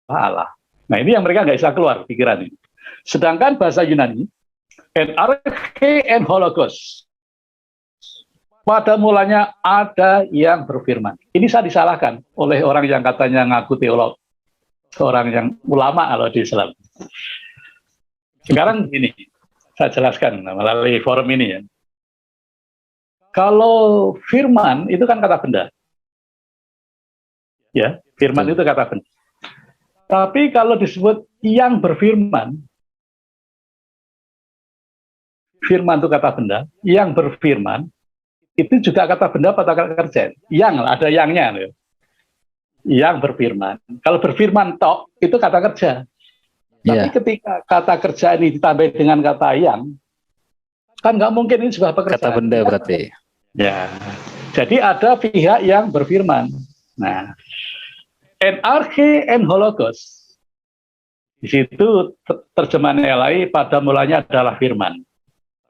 Allah. Nah ini yang mereka nggak bisa keluar pikiran ini. Sedangkan bahasa Yunani, enarche en hologos, pada mulanya ada yang berfirman. Ini saya disalahkan oleh orang yang katanya ngaku teolog, orang yang ulama kalau di Islam. Sekarang ini saya jelaskan melalui forum ini ya. Kalau firman itu kan kata benda. Ya, firman itu kata benda. Tapi kalau disebut yang berfirman, firman itu kata benda, yang berfirman itu juga kata benda pada kata kerja. Yang ada yangnya loh. Yang berfirman. Kalau berfirman tok itu kata kerja. Tapi ketika kata kerja ini ditambah dengan kata yang, kan nggak mungkin ini sebuah pekerjaan. Kata benda berarti. Ya. Jadi ada pihak yang berfirman. Nah, enarche en hologos. Di situ terjemahan LAI pada mulanya adalah firman.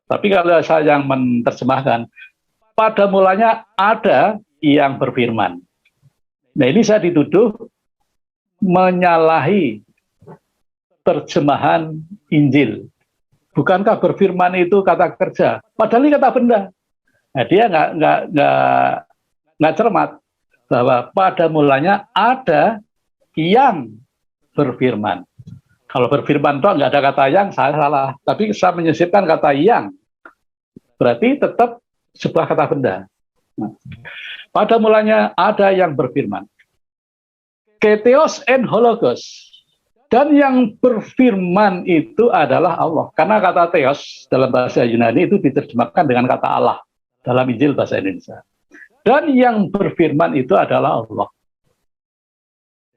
Tapi kalau saya yang menerjemahkan, pada mulanya ada yang berfirman. Nah ini saya dituduh menyalahi terjemahan Injil. Bukankah berfirman itu kata kerja? Padahal ini kata benda. Nah dia nggak cermat bahwa pada mulanya ada yang berfirman. Kalau berfirman toh nggak ada kata yang, saya salah. Tapi saya menyisipkan kata yang, berarti tetap sebuah kata benda. Nah, pada mulanya ada yang berfirman. Keteos en hologos. Dan yang berfirman itu adalah Allah. Karena kata theos dalam bahasa Yunani itu diterjemahkan dengan kata Allah dalam Injil bahasa Indonesia. Dan yang berfirman itu adalah Allah.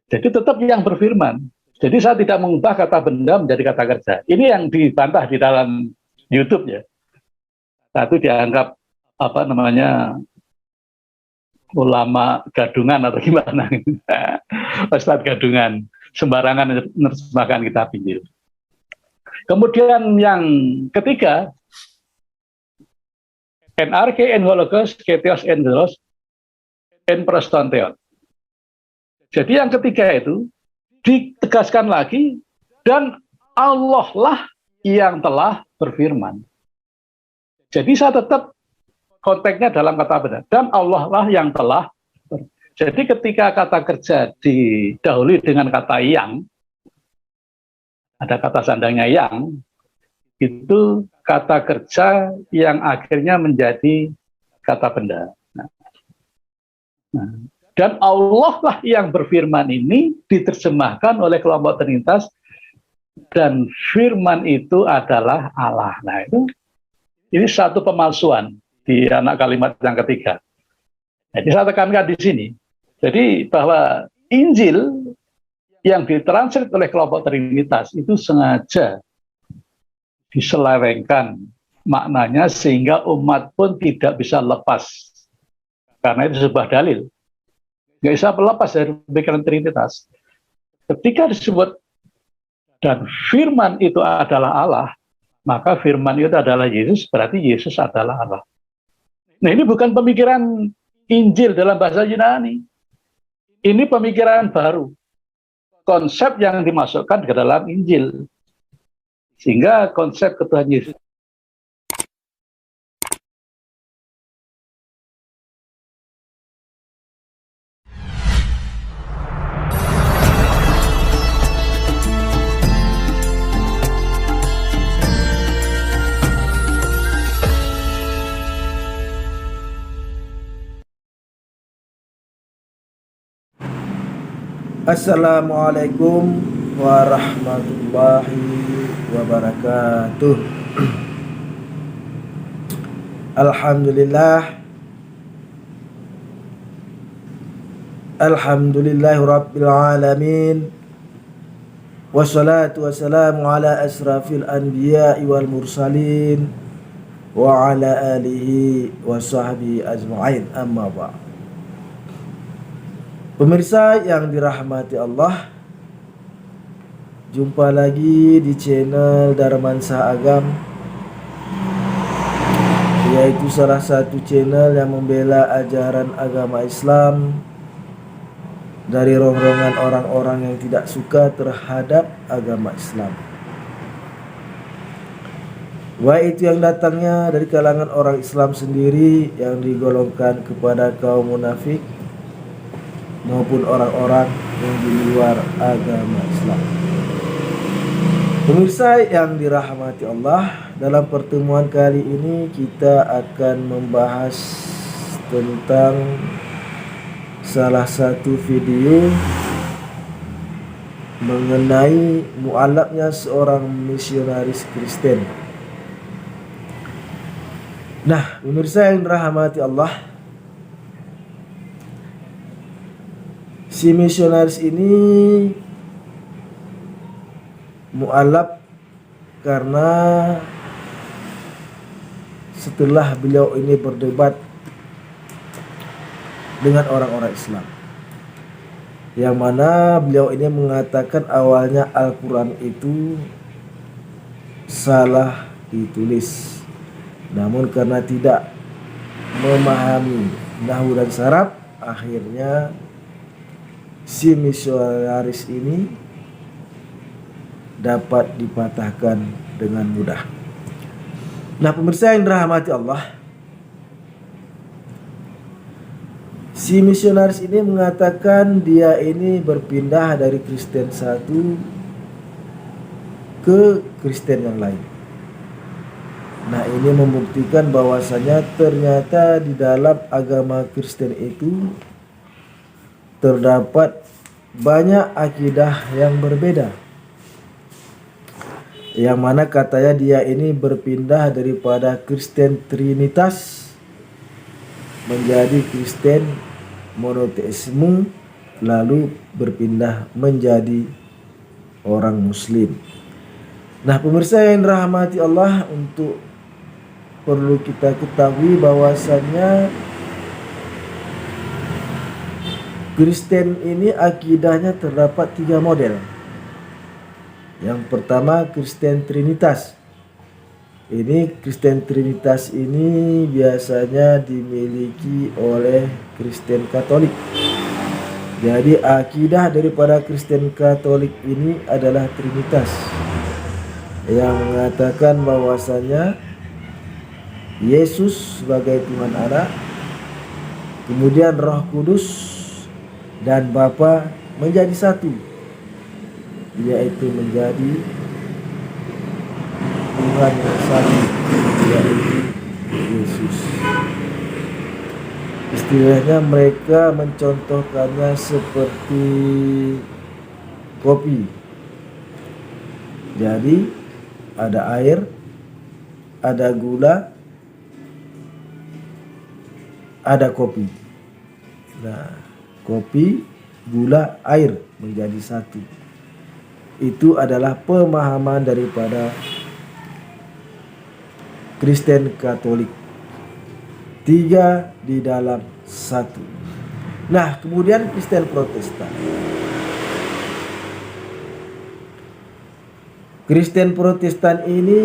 Jadi tetap yang berfirman. Jadi saya tidak mengubah kata benda menjadi kata kerja. Ini yang dibantah di dalam YouTube ya. Satu dianggap apa namanya ulama gadungan atau gimana, Ustadz gadungan, sembarangan menerjemahkan kitab Injil. Kemudian yang ketiga, enarche en hologos keteos en teos en prostonteon. Jadi yang ketiga itu ditegaskan lagi, dan Allah lah yang telah berfirman. Jadi saya tetap konteksnya dalam kata benda, dan Allah lah yang telah. Jadi ketika kata kerja didahului dengan kata yang, ada kata sandangnya yang, itu kata kerja yang akhirnya menjadi kata benda. Dan Allah lah yang berfirman ini diterjemahkan oleh kelompok Trinitas, dan firman itu adalah Allah. Nah ini satu pemalsuan di anak kalimat yang ketiga. Jadi saya tekankan di sini. Jadi bahwa Injil yang ditranslate oleh kelompok Trinitas itu sengaja diselewengkan maknanya sehingga umat pun tidak bisa lepas. Karena itu sebuah dalil. Nggak bisa melepas dari pemikiran Trinitas. Ketika disebut dan firman itu adalah Allah, maka firman itu adalah Yesus, berarti Yesus adalah Allah. Nah ini bukan pemikiran Injil dalam bahasa Yunani. Ini pemikiran baru. Konsep yang dimasukkan ke dalam Injil. Sehingga konsep ketuhanan Yesus. Assalamualaikum warahmatullahi wabarakatuh. Alhamdulillahi rabbil alamin. Wassalatu wassalamu ala asrafil anbiya'i wal mursalin wa ala alihi wa sahbihi ajma'in, amma ba'd. Pemirsa yang dirahmati Allah, jumpa lagi di channel Darmansyah Agam, yaitu salah satu channel yang membela ajaran agama Islam dari rongrongan orang-orang yang tidak suka terhadap agama Islam. Baik itu yang datangnya dari kalangan orang Islam sendiri yang digolongkan kepada kaum munafik maupun orang-orang yang di luar agama Islam. Pemirsa yang dirahmati Allah, dalam pertemuan kali ini kita akan membahas tentang salah satu video mengenai mualafnya seorang misionaris Kristen. Nah, pemirsa yang dirahmati Allah, si misionaris ini mualaf karena setelah beliau ini berdebat dengan orang-orang Islam, yang mana beliau ini mengatakan awalnya Al-Quran itu salah ditulis, namun karena tidak memahami nahwu dan saraf, akhirnya si misionaris ini dapat dipatahkan dengan mudah. Nah, pemirsa yang dirahmati Allah, si misionaris ini mengatakan dia ini berpindah dari Kristen satu ke Kristen yang lain. Nah, ini membuktikan bahwasanya ternyata di dalam agama Kristen itu terdapat banyak akidah yang berbeda, yang mana katanya dia ini berpindah daripada Kristen Trinitas menjadi Kristen monoteisme, lalu berpindah menjadi orang Muslim. Nah, pemirsa yang dirahmati Allah, untuk perlu kita ketahui bahwasannya Kristen ini akidahnya terdapat 3 model. Yang pertama, Kristen Trinitas. Ini Kristen Trinitas ini biasanya dimiliki oleh Kristen Katolik. Jadi akidah daripada Kristen Katolik ini adalah Trinitas, yang mengatakan bahwasanya Yesus sebagai Tuhan Anak, kemudian Roh Kudus dan Bapa menjadi satu, yaitu menjadi Tuhan yang satu, yaitu Yesus. Istilahnya mereka mencontohkannya seperti kopi. Jadi ada air, ada gula, ada kopi. Nah, kopi, gula, air menjadi satu. Itu adalah pemahaman daripada Kristen Katolik. 3 di dalam 1. Nah, kemudian Kristen Protestan. Kristen Protestan ini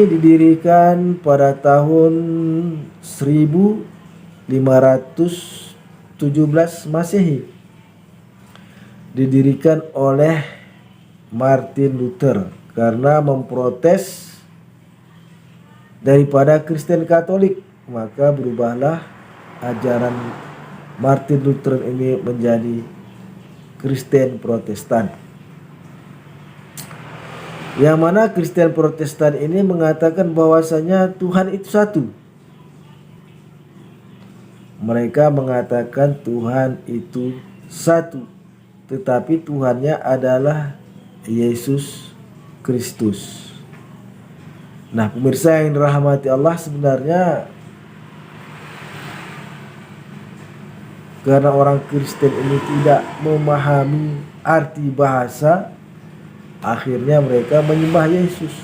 didirikan pada tahun 1517 Masehi. Didirikan oleh Martin Luther karena memprotes daripada Kristen Katolik, maka berubahlah ajaran Martin Luther ini menjadi Kristen Protestan. Yang mana Kristen Protestan ini mengatakan bahwasanya Tuhan itu satu. Mereka mengatakan Tuhan itu satu, tetapi Tuhannya adalah Yesus Kristus. Nah, pemirsa yang dirahmati Allah, sebenarnya karena orang Kristen ini tidak memahami arti bahasa, akhirnya mereka menyembah Yesus.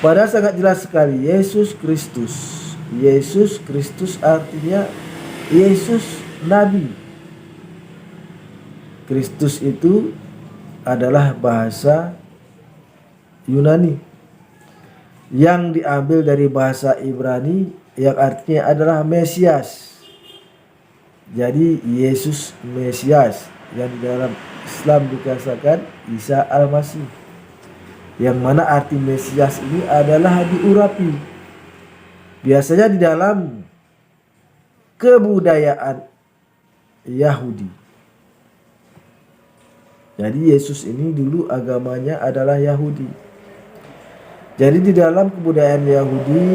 Padahal sangat jelas sekali, Yesus Kristus. Yesus Kristus artinya Yesus Nabi. Kristus itu adalah bahasa Yunani yang diambil dari bahasa Ibrani yang artinya adalah Mesias. Jadi Yesus Mesias, yang di dalam Islam dikatakan Isa Al-Masih, yang mana arti Mesias ini adalah diurapi. Biasanya di dalam kebudayaan Yahudi. Jadi Yesus ini dulu agamanya adalah Yahudi. Jadi di dalam kebudayaan Yahudi,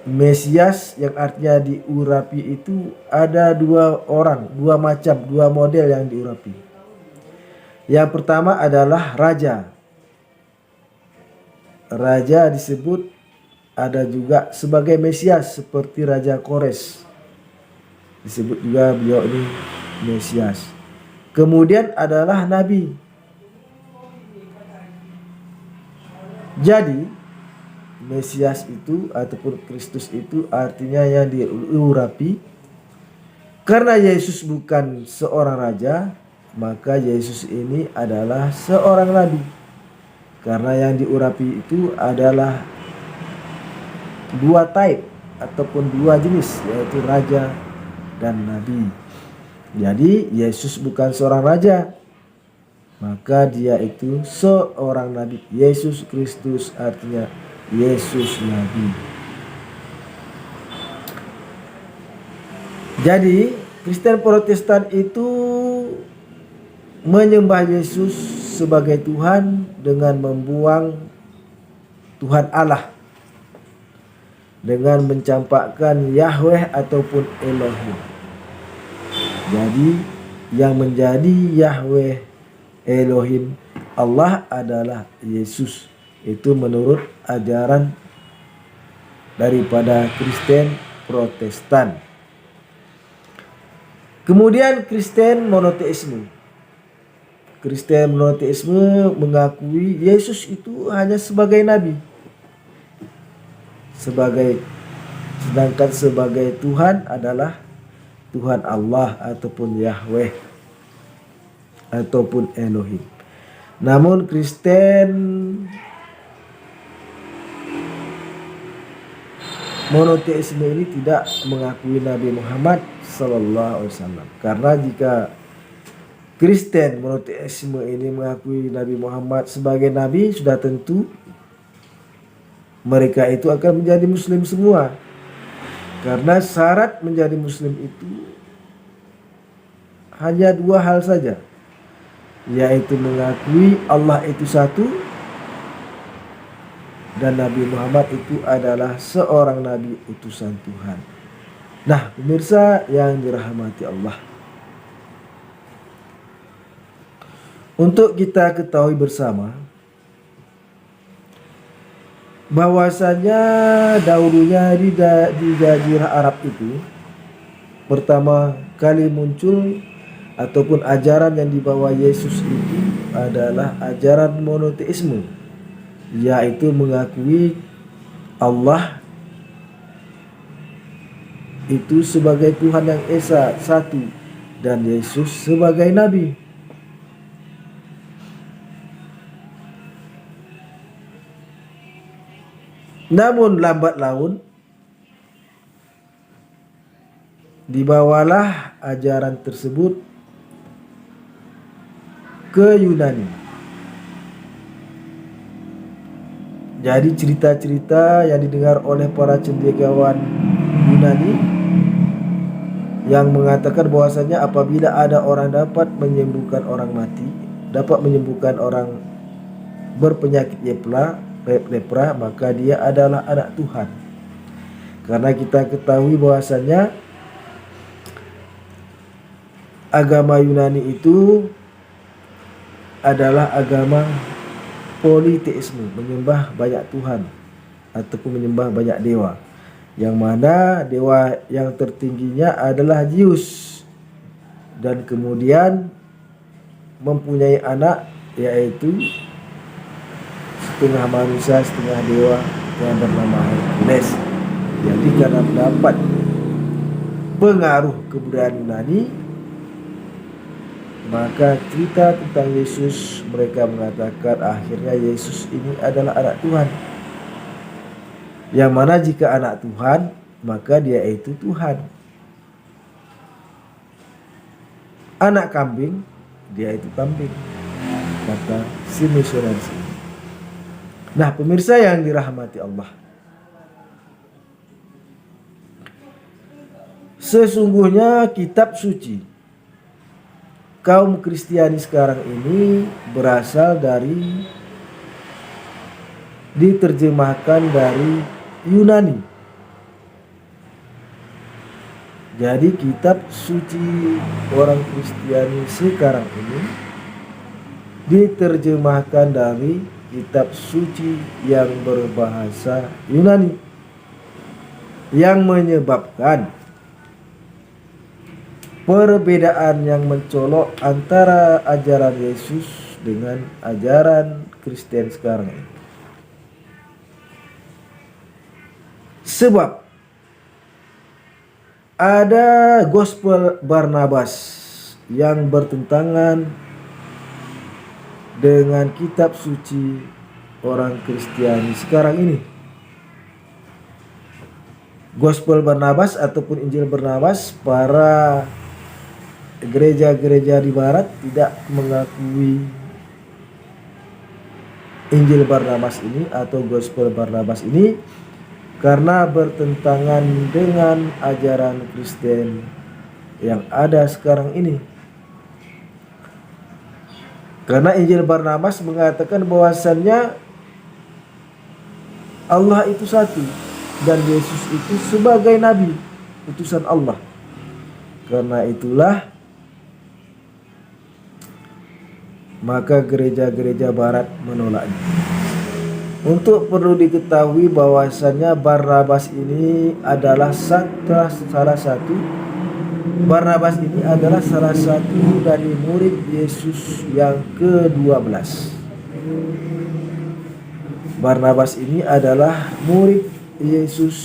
Mesias yang artinya diurapi itu ada dua orang, dua macam, dua model yang diurapi. Yang pertama adalah raja. Raja disebut ada juga sebagai Mesias seperti Raja Kores. Disebut juga beliau ini Mesias. Kemudian adalah nabi. Jadi Mesias itu ataupun Kristus itu artinya yang diurapi. Karena Yesus bukan seorang raja, maka Yesus ini adalah seorang nabi. Karena yang diurapi itu adalah dua type ataupun dua jenis, yaitu raja dan nabi. Jadi Yesus bukan seorang raja, maka dia itu seorang nabi. Yesus Kristus artinya Yesus Nabi. Jadi Kristen Protestan itu menyembah Yesus sebagai Tuhan dengan membuang Tuhan Allah, dengan mencampakkan Yahweh ataupun Elohim. Jadi yang menjadi Yahweh, Elohim, Allah adalah Yesus. Itu menurut ajaran daripada Kristen Protestan. Kemudian Kristen monoteisme. Kristen monoteisme mengakui Yesus itu hanya sebagai nabi. Sedangkan sebagai Tuhan adalah Tuhan Allah ataupun Yahweh ataupun Elohim. Namun Kristen monoteisme ini tidak mengakui Nabi Muhammad Sallallahu Alaihi Wasallam. Karena jika Kristen monoteisme ini mengakui Nabi Muhammad sebagai nabi, sudah tentu mereka itu akan menjadi Muslim semua. Karena syarat menjadi Muslim itu hanya dua hal saja, yaitu mengakui Allah itu satu dan Nabi Muhammad itu adalah seorang nabi utusan Tuhan. Nah, pemirsa yang dirahmati Allah, untuk kita ketahui bersama bahwasanya dahulunya di Jazirah Arab itu pertama kali muncul ataupun ajaran yang dibawa Yesus itu adalah ajaran monoteisme, yaitu mengakui Allah itu sebagai Tuhan yang Esa satu dan Yesus sebagai nabi. Namun lambat laun dibawalah ajaran tersebut ke Yunani. Jadi cerita-cerita yang didengar oleh para cendekiawan Yunani yang mengatakan bahwasanya apabila ada orang dapat menyembuhkan orang mati, dapat menyembuhkan orang berpenyakit lepra, maka dia adalah anak Tuhan. Karena kita ketahui bahwasanya agama Yunani itu adalah agama politeisme, menyembah banyak Tuhan ataupun menyembah banyak dewa, yang mana dewa yang tertingginya adalah Zeus, dan kemudian mempunyai anak yaitu setengah manusia setengah dewa yang bernama Hercules. Jadi karena mendapat pengaruh kebudayaan Yunani, maka cerita tentang Yesus, mereka mengatakan akhirnya Yesus ini adalah anak Tuhan. Yang mana jika anak Tuhan, maka dia itu Tuhan. anak kambing, dia itu kambing, kata si misionaris. Nah, pemirsa yang dirahmati Allah, sesungguhnya kitab suci kaum Kristiani sekarang ini berasal dari, diterjemahkan dari Yunani. Jadi kitab suci orang Kristiani sekarang ini diterjemahkan dari kitab suci yang berbahasa Yunani, yang menyebabkan perbedaan yang mencolok antara ajaran Yesus dengan ajaran Kristen sekarang ini. Sebab ada gospel Barnabas yang bertentangan dengan kitab suci orang Kristiani sekarang ini. Gospel Barnabas ataupun Injil Barnabas, para gereja-gereja di barat tidak mengakui Injil Barnabas ini atau Gospel Barnabas ini karena bertentangan dengan ajaran Kristen yang ada sekarang ini. Karena Injil Barnabas mengatakan bahwasannya Allah itu satu dan Yesus itu sebagai nabi, utusan Allah. Karena itulah maka gereja-gereja barat menolaknya. Untuk perlu diketahui bahwasannya Barnabas ini adalah salah satu dari murid Yesus yang ke-12. Barnabas ini adalah murid Yesus,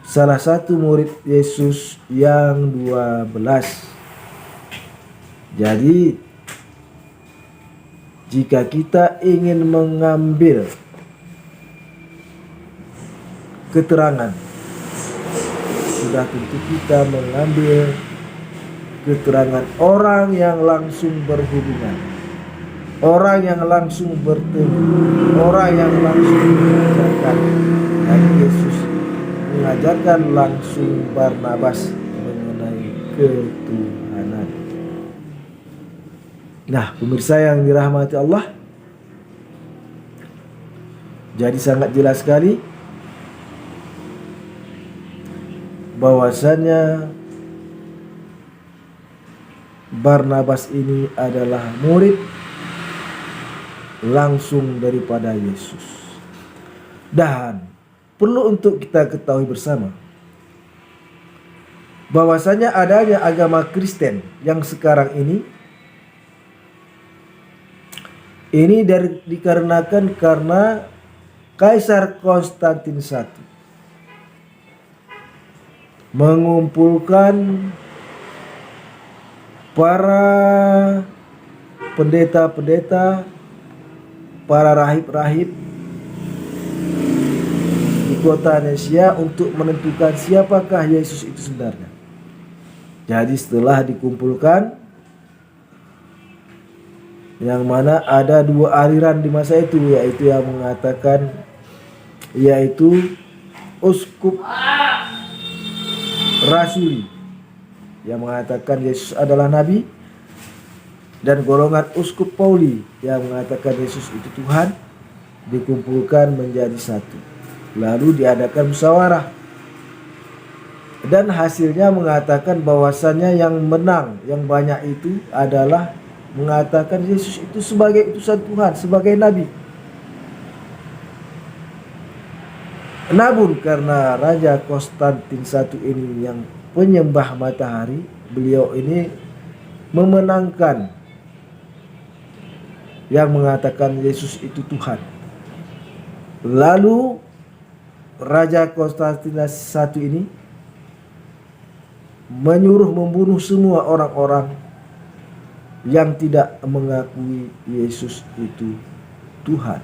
salah satu murid Yesus yang 12. Jadi jika kita ingin mengambil keterangan, sudah tentu kita mengambil keterangan orang yang langsung berhubungan, orang yang langsung bertemu, orang yang langsung mengajarkan. Dan Yesus mengajarkan langsung Barnabas mengenai ketuhanan. Nah, pemirsa yang dirahmati Allah, jadi sangat jelas sekali bahwasannya Barnabas ini adalah murid langsung daripada Yesus. Dan perlu untuk kita ketahui bersama bahwasanya adanya agama Kristen yang sekarang ini dikarenakan karena Kaisar Konstantin I mengumpulkan para pendeta-pendeta, para rahib-rahib di kota Nesia untuk menentukan siapakah Yesus itu sebenarnya. Jadi setelah dikumpulkan, yang mana ada dua aliran di masa itu, yaitu yang mengatakan, yaitu uskup rasuli yang mengatakan Yesus adalah nabi, dan golongan uskup Pauli yang mengatakan Yesus itu Tuhan, dikumpulkan menjadi satu. Lalu diadakan musyawarah, dan hasilnya mengatakan bahwasannya yang menang, yang banyak itu adalah mengatakan Yesus itu sebagai utusan Tuhan, sebagai nabi. Namun karena Raja Konstantin I ini yang penyembah matahari, beliau ini memenangkan yang mengatakan Yesus itu Tuhan. Lalu Raja Konstantin I ini menyuruh membunuh semua orang-orang yang tidak mengakui Yesus itu Tuhan.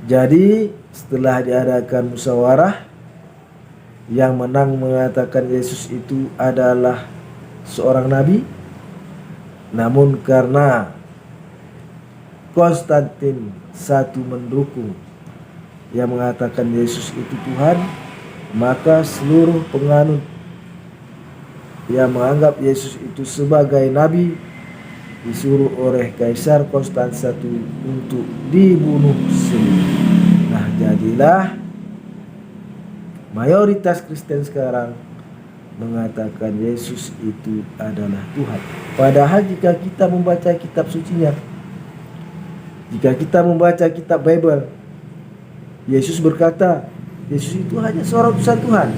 Jadi setelah diadakan musyawarah, yang menang mengatakan Yesus itu adalah seorang nabi, namun karena Konstantin I mendukung yang mengatakan Yesus itu Tuhan, maka seluruh penganut yang menganggap Yesus itu sebagai nabi disuruh oleh Kaisar Konstantin I untuk dibunuh sendiri. Nah, jadilah mayoritas Kristen sekarang mengatakan Yesus itu adalah Tuhan. Padahal jika kita membaca kitab sucinya, jika kita membaca kitab Bible, Yesus berkata, Yesus itu hanya seorang utusan Tuhan.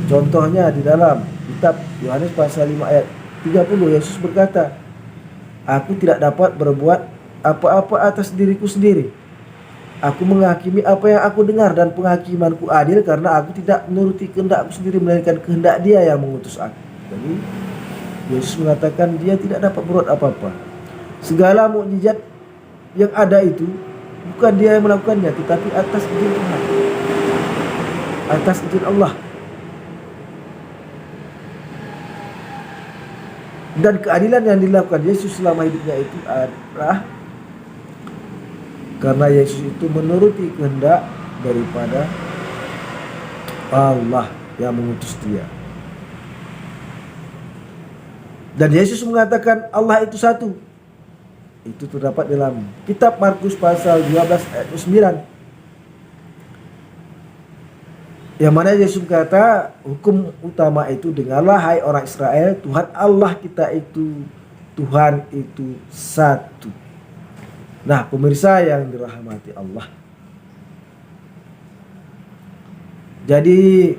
Contohnya di dalam kitab Yohanes pasal 5 ayat 30, Yesus berkata, aku tidak dapat berbuat apa-apa atas diriku sendiri. Aku menghakimi apa yang aku dengar dan penghakimanku adil karena aku tidak menuruti kehendakku sendiri melainkan kehendak Dia yang mengutus aku. Jadi Yesus mengatakan dia tidak dapat berbuat apa-apa. Segala mukjizat yang ada itu bukan dia yang melakukannya, tetapi atas izin Tuhan, atas izin Allah. Dan keadilan yang dilakukan Yesus selama hidupnya itu adalah karena Yesus itu menuruti kehendak daripada Allah yang mengutus dia. Dan Yesus mengatakan Allah itu satu. Itu terdapat dalam kitab Markus pasal 12 ayat 9. Yang mana Yesus berkata, hukum utama itu, dengarlah hai orang Israel, Tuhan Allah kita itu, Tuhan itu satu. Nah, pemirsa yang dirahmati Allah, jadi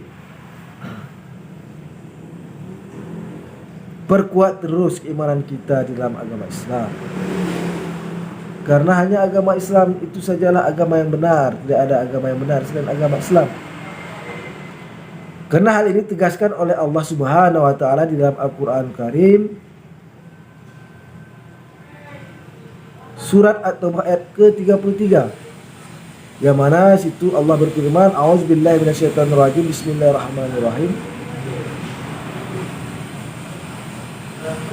perkuat terus keimanan kita di dalam agama Islam, karena hanya agama Islam itu sajalah agama yang benar. Tidak ada agama yang benar selain agama Islam. Karena hal ini ditegaskan oleh Allah Subhanahu wa taala di dalam Al-Qur'an Karim, surat At-Taubah ayat ke-33. Yang mana situ Allah berfirman, a'udzubillahi minasyaitonirrajim, bismillahirrahmanirrahim.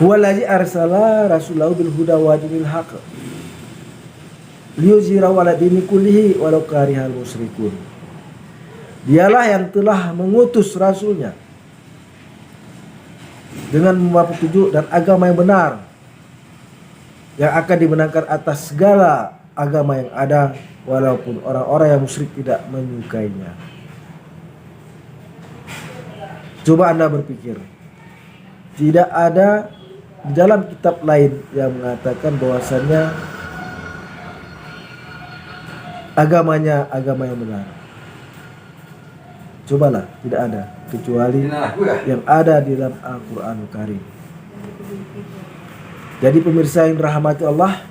Huwallazi arsala rasulahu bil huda wa dinil haqq liyuzhirahu 'ala dini kullihi walau karihal musyrikun. Dialah yang telah mengutus rasulnya dengan membawa petunjuk dan agama yang benar, yang akan dimenangkan atas segala agama yang ada, walaupun orang-orang yang musyrik tidak menyukainya. Coba Anda berpikir, tidak ada di dalam kitab lain yang mengatakan bahwasannya agamanya agama yang benar. Cobalah, tidak ada, kecuali yang ada di dalam Al-Quran Karim. Jadi pemirsa yang dirahmati Allah,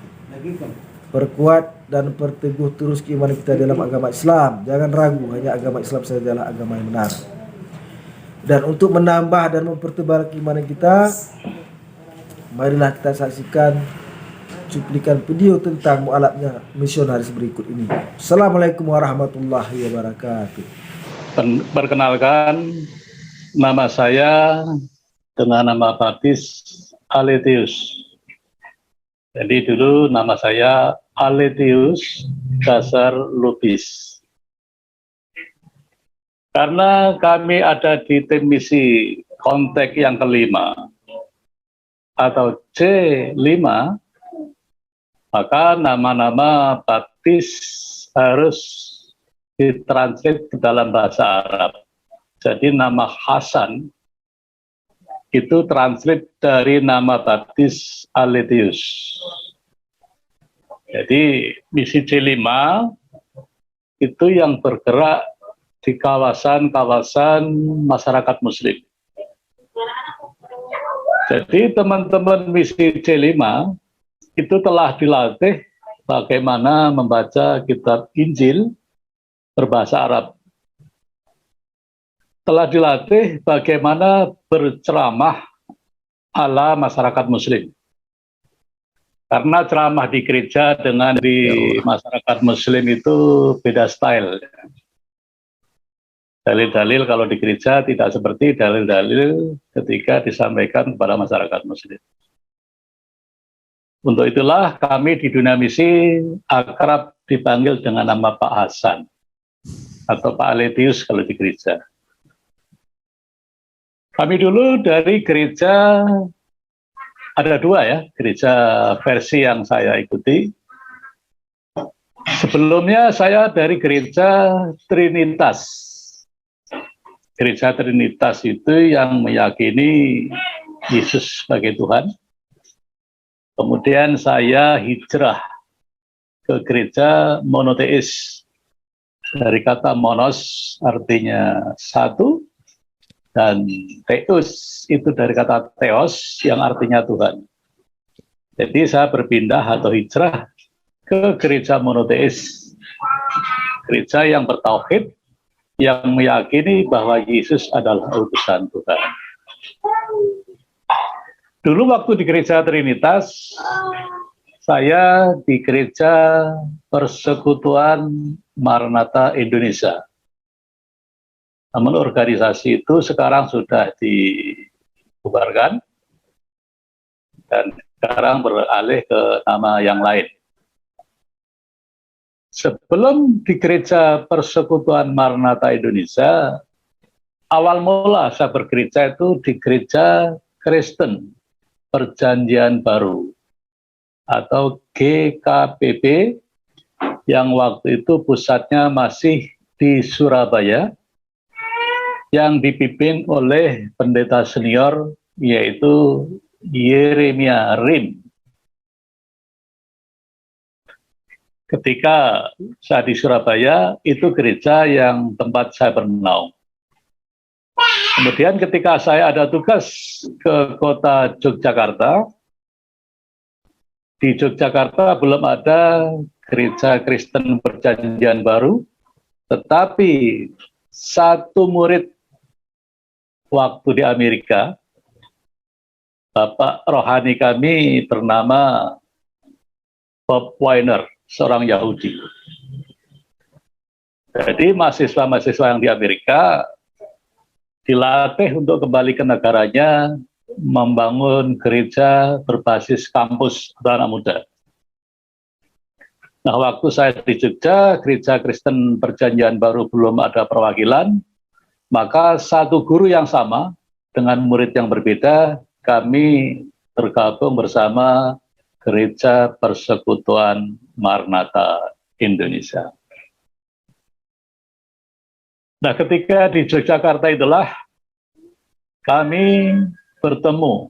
perkuat dan perteguh terus keimanan kita dalam agama Islam. Jangan ragu, hanya agama Islam sajalah agama yang benar. Dan untuk menambah dan mempertebal keimanan kita, marilah kita saksikan cuplikan video tentang mualafnya misionaris berikut ini. Assalamualaikum warahmatullahi wabarakatuh. Perkenalkan, nama saya dengan nama baptis Aletius. Jadi dulu nama saya Aletius Dasar Lubis. Karena kami ada di tim misi kontak yang kelima atau C5, maka nama-nama baptis harus ditranslate ke dalam bahasa Arab. Jadi nama Hasan itu translate dari nama baptis Aletius. Jadi misi C5 itu yang bergerak di kawasan-kawasan masyarakat muslim. Jadi teman-teman misi C5 itu telah dilatih bagaimana membaca kitab Injil berbahasa Arab. Telah dilatih bagaimana berceramah ala masyarakat muslim. Karena ceramah di gereja dengan di masyarakat muslim itu beda style. Dalil-dalil kalau di gereja tidak seperti dalil-dalil ketika disampaikan kepada masyarakat Muslim. Untuk itulah kami di dunia misi akrab dipanggil dengan nama Pak Hasan atau Pak Aletius kalau di gereja. Kami dulu dari gereja ada dua ya, gereja versi yang saya ikuti. Sebelumnya saya dari gereja Trinitas. Gereja Trinitas itu yang meyakini Yesus sebagai Tuhan. Kemudian saya hijrah ke gereja monoteis. Dari kata monos artinya satu, dan theos itu dari kata theos yang artinya Tuhan. Jadi saya berpindah atau hijrah ke gereja monoteis. Gereja yang bertauhid, yang meyakini bahwa Yesus adalah utusan Tuhan. Dulu waktu di gereja Trinitas, saya di gereja Persekutuan Maranatha Indonesia. Namun organisasi itu sekarang sudah dibubarkan dan sekarang beralih ke nama yang lain. Sebelum di gereja Persekutuan Maranatha Indonesia, awal mula saya bergereja itu di gereja Kristen Perjanjian Baru atau GKPB yang waktu itu pusatnya masih di Surabaya, yang dipimpin oleh pendeta senior yaitu Yeremia Rim. Ketika saya di Surabaya, itu gereja yang tempat saya bernaung. Kemudian ketika saya ada tugas ke kota Yogyakarta, di Yogyakarta belum ada gereja Kristen Perjanjian Baru, tetapi satu murid waktu di Amerika, Bapak rohani kami bernama Bob Weiner, seorang Yahudi. Jadi mahasiswa-mahasiswa yang di Amerika dilatih untuk kembali ke negaranya, membangun gereja berbasis kampus untuk anak muda. Nah, waktu saya di Jogja, gereja Kristen Perjanjian Baru belum ada perwakilan, maka satu guru yang sama dengan murid yang berbeda, kami tergabung bersama Gereja Persekutuan Maranatha Indonesia. Nah, ketika di Yogyakarta itulah kami bertemu.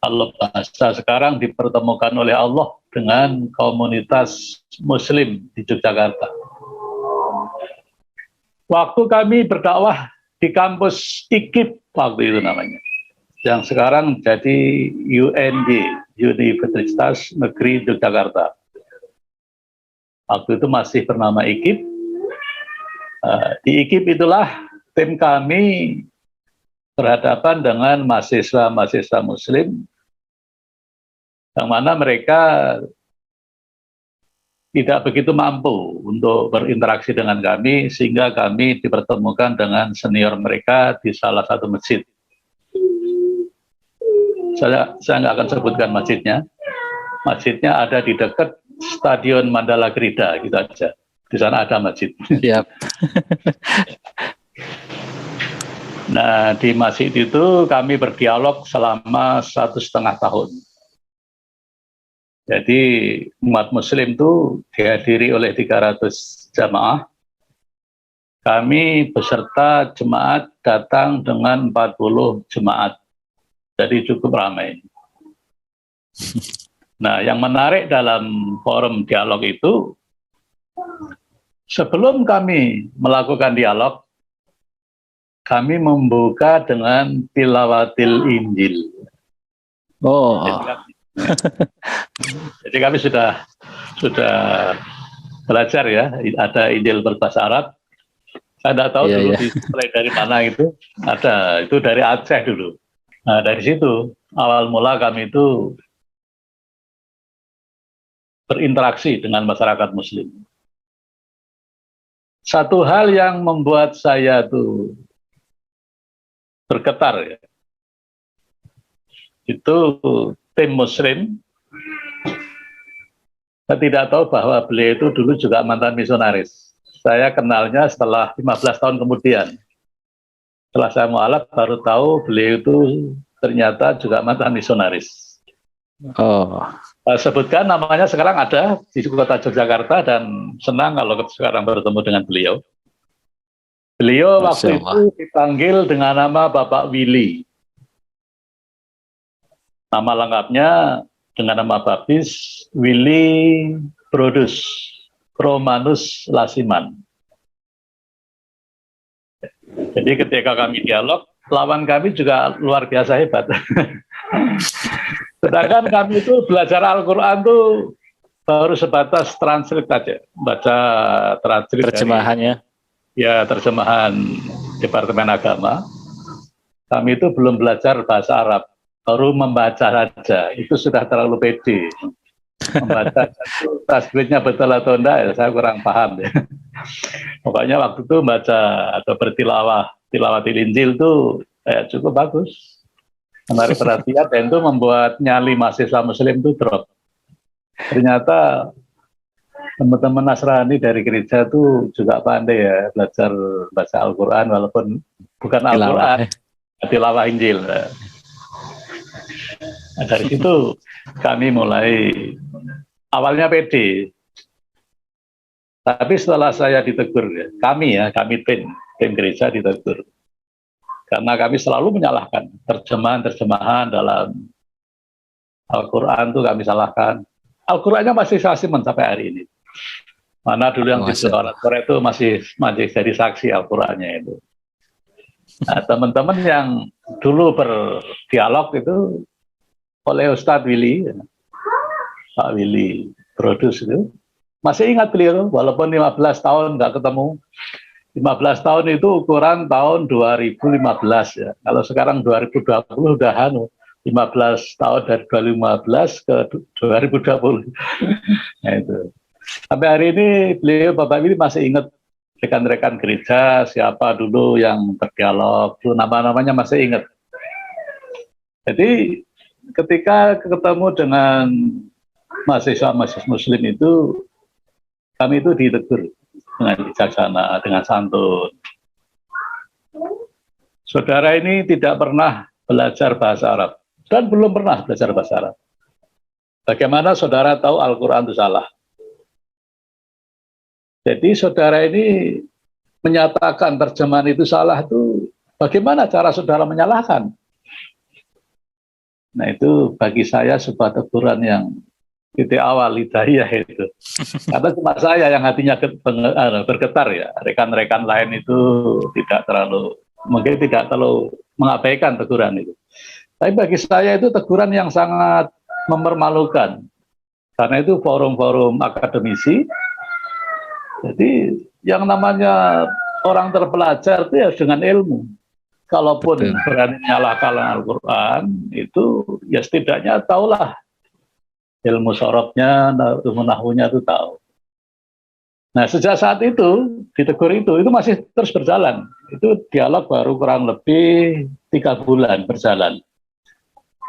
Kalau bahasa sekarang dipertemukan oleh Allah dengan komunitas Muslim di Yogyakarta. Waktu kami berdakwah di kampus IKIP waktu itu namanya, yang sekarang jadi UNY, Universitas Negeri Yogyakarta. Waktu itu masih bernama IKIP. Di IKIP itulah tim kami berhadapan dengan mahasiswa-mahasiswa Muslim, yang mana mereka tidak begitu mampu untuk berinteraksi dengan kami, sehingga kami dipertemukan dengan senior mereka di salah satu masjid. Saya nggak akan sebutkan masjidnya. Masjidnya ada di dekat Stadion Mandala Krida, gitu aja. Di sana ada masjid. Siap. Nah, di masjid itu kami berdialog selama 1,5 tahun. Jadi umat Muslim itu dihadiri oleh 300 jamaah. Kami beserta jemaat datang dengan 40 jemaat. Jadi cukup ramai. Nah, yang menarik dalam forum dialog itu, sebelum kami melakukan dialog, kami membuka dengan tilawatil Injil. Oh. Jadi kami sudah belajar ya, ada Injil berbahasa Arab. Saya tidak tahu dulu mulai dari mana itu. Ada, itu dari Aceh dulu. Nah, dari situ awal mula kami itu berinteraksi dengan masyarakat Muslim. Satu hal yang membuat saya tuh bergetar ya, itu tim Muslim. Saya tidak tahu bahwa beliau itu dulu juga mantan misionaris. Saya kenalnya setelah 15 tahun kemudian. Setelah saya mualaf baru tahu beliau itu ternyata juga mantan misionaris. Oh, Sebutkan namanya sekarang ada di kota Yogyakarta dan senang kalau sekarang bertemu dengan beliau. Beliau Masya waktu Allah. itu dipanggil dengan nama Bapak Willy. Nama lengkapnya dengan nama baptis Willy Brodus Romanus Lasiman. Jadi ketika kami dialog, lawan kami juga luar biasa hebat. Sedangkan kami itu belajar Al-Quran tuh baru sebatas translate saja, baca translate Terjemahannya. ya terjemahan Departemen Agama. Kami itu belum belajar bahasa Arab, baru membaca saja. Itu sudah terlalu pede. Membaca tasbihnya betul atau enggak, ya saya kurang paham ya. Pokoknya waktu itu baca atau bertilawah, tilawatil Injil itu cukup bagus, menarik perhatian, dan itu membuat nyali mahasiswa Muslim itu drop. Ternyata teman-teman Nasrani dari gereja itu juga pandai ya belajar baca Al-Quran, walaupun bukan Al-Quran, tilawah Injil. Nah, dari situ kami mulai awalnya pede, tapi setelah saya ditegur, kami tim gereja ditegur, karena kami selalu menyalahkan terjemahan dalam Al-Quran itu kami salahkan. Al-Qurannya masih saya simpan sampai hari ini. Mana dulu yang di orang Korea itu masih jadi saksi Al-Qurannya itu. Nah, teman-teman yang dulu berdialog itu oleh Ustadz Willy, Pak Willy Brodus itu, masih ingat beliau, walaupun 15 tahun nggak ketemu. 15 tahun itu ukuran tahun 2015 ya. Kalau sekarang 2020 udah 15 tahun dari 2015 ke 2020. Nah itu. Sampai hari ini beliau Bapak Willy masih ingat rekan-rekan gereja siapa dulu yang berdialog, nama-namanya masih ingat. Jadi ketika ketemu dengan mahasiswa Muslim itu, kami itu ditegur dengan bijaksana, dengan santun. Saudara ini tidak pernah belajar bahasa Arab dan belum pernah belajar bahasa Arab. Bagaimana saudara tahu Al-Quran itu salah? Jadi saudara ini menyatakan terjemahan itu salah itu, bagaimana cara saudara menyalahkan? Nah itu bagi saya sebuah teguran yang titik awal hidayah itu. Karena cuma saya yang hatinya bergetar ya. Rekan-rekan lain itu mungkin tidak terlalu mengabaikan teguran itu. Tapi bagi saya itu teguran yang sangat mempermalukan. Karena itu forum-forum akademisi. Jadi yang namanya orang terpelajar itu ya dengan ilmu. Kalaupun berani menyalahkan Al-Quran, itu ya setidaknya tahulah ilmu sorobnya, ilmu nahwunya itu tahu. Nah sejak saat itu, ditegur itu masih terus berjalan. Itu dialog baru kurang lebih 3 bulan berjalan.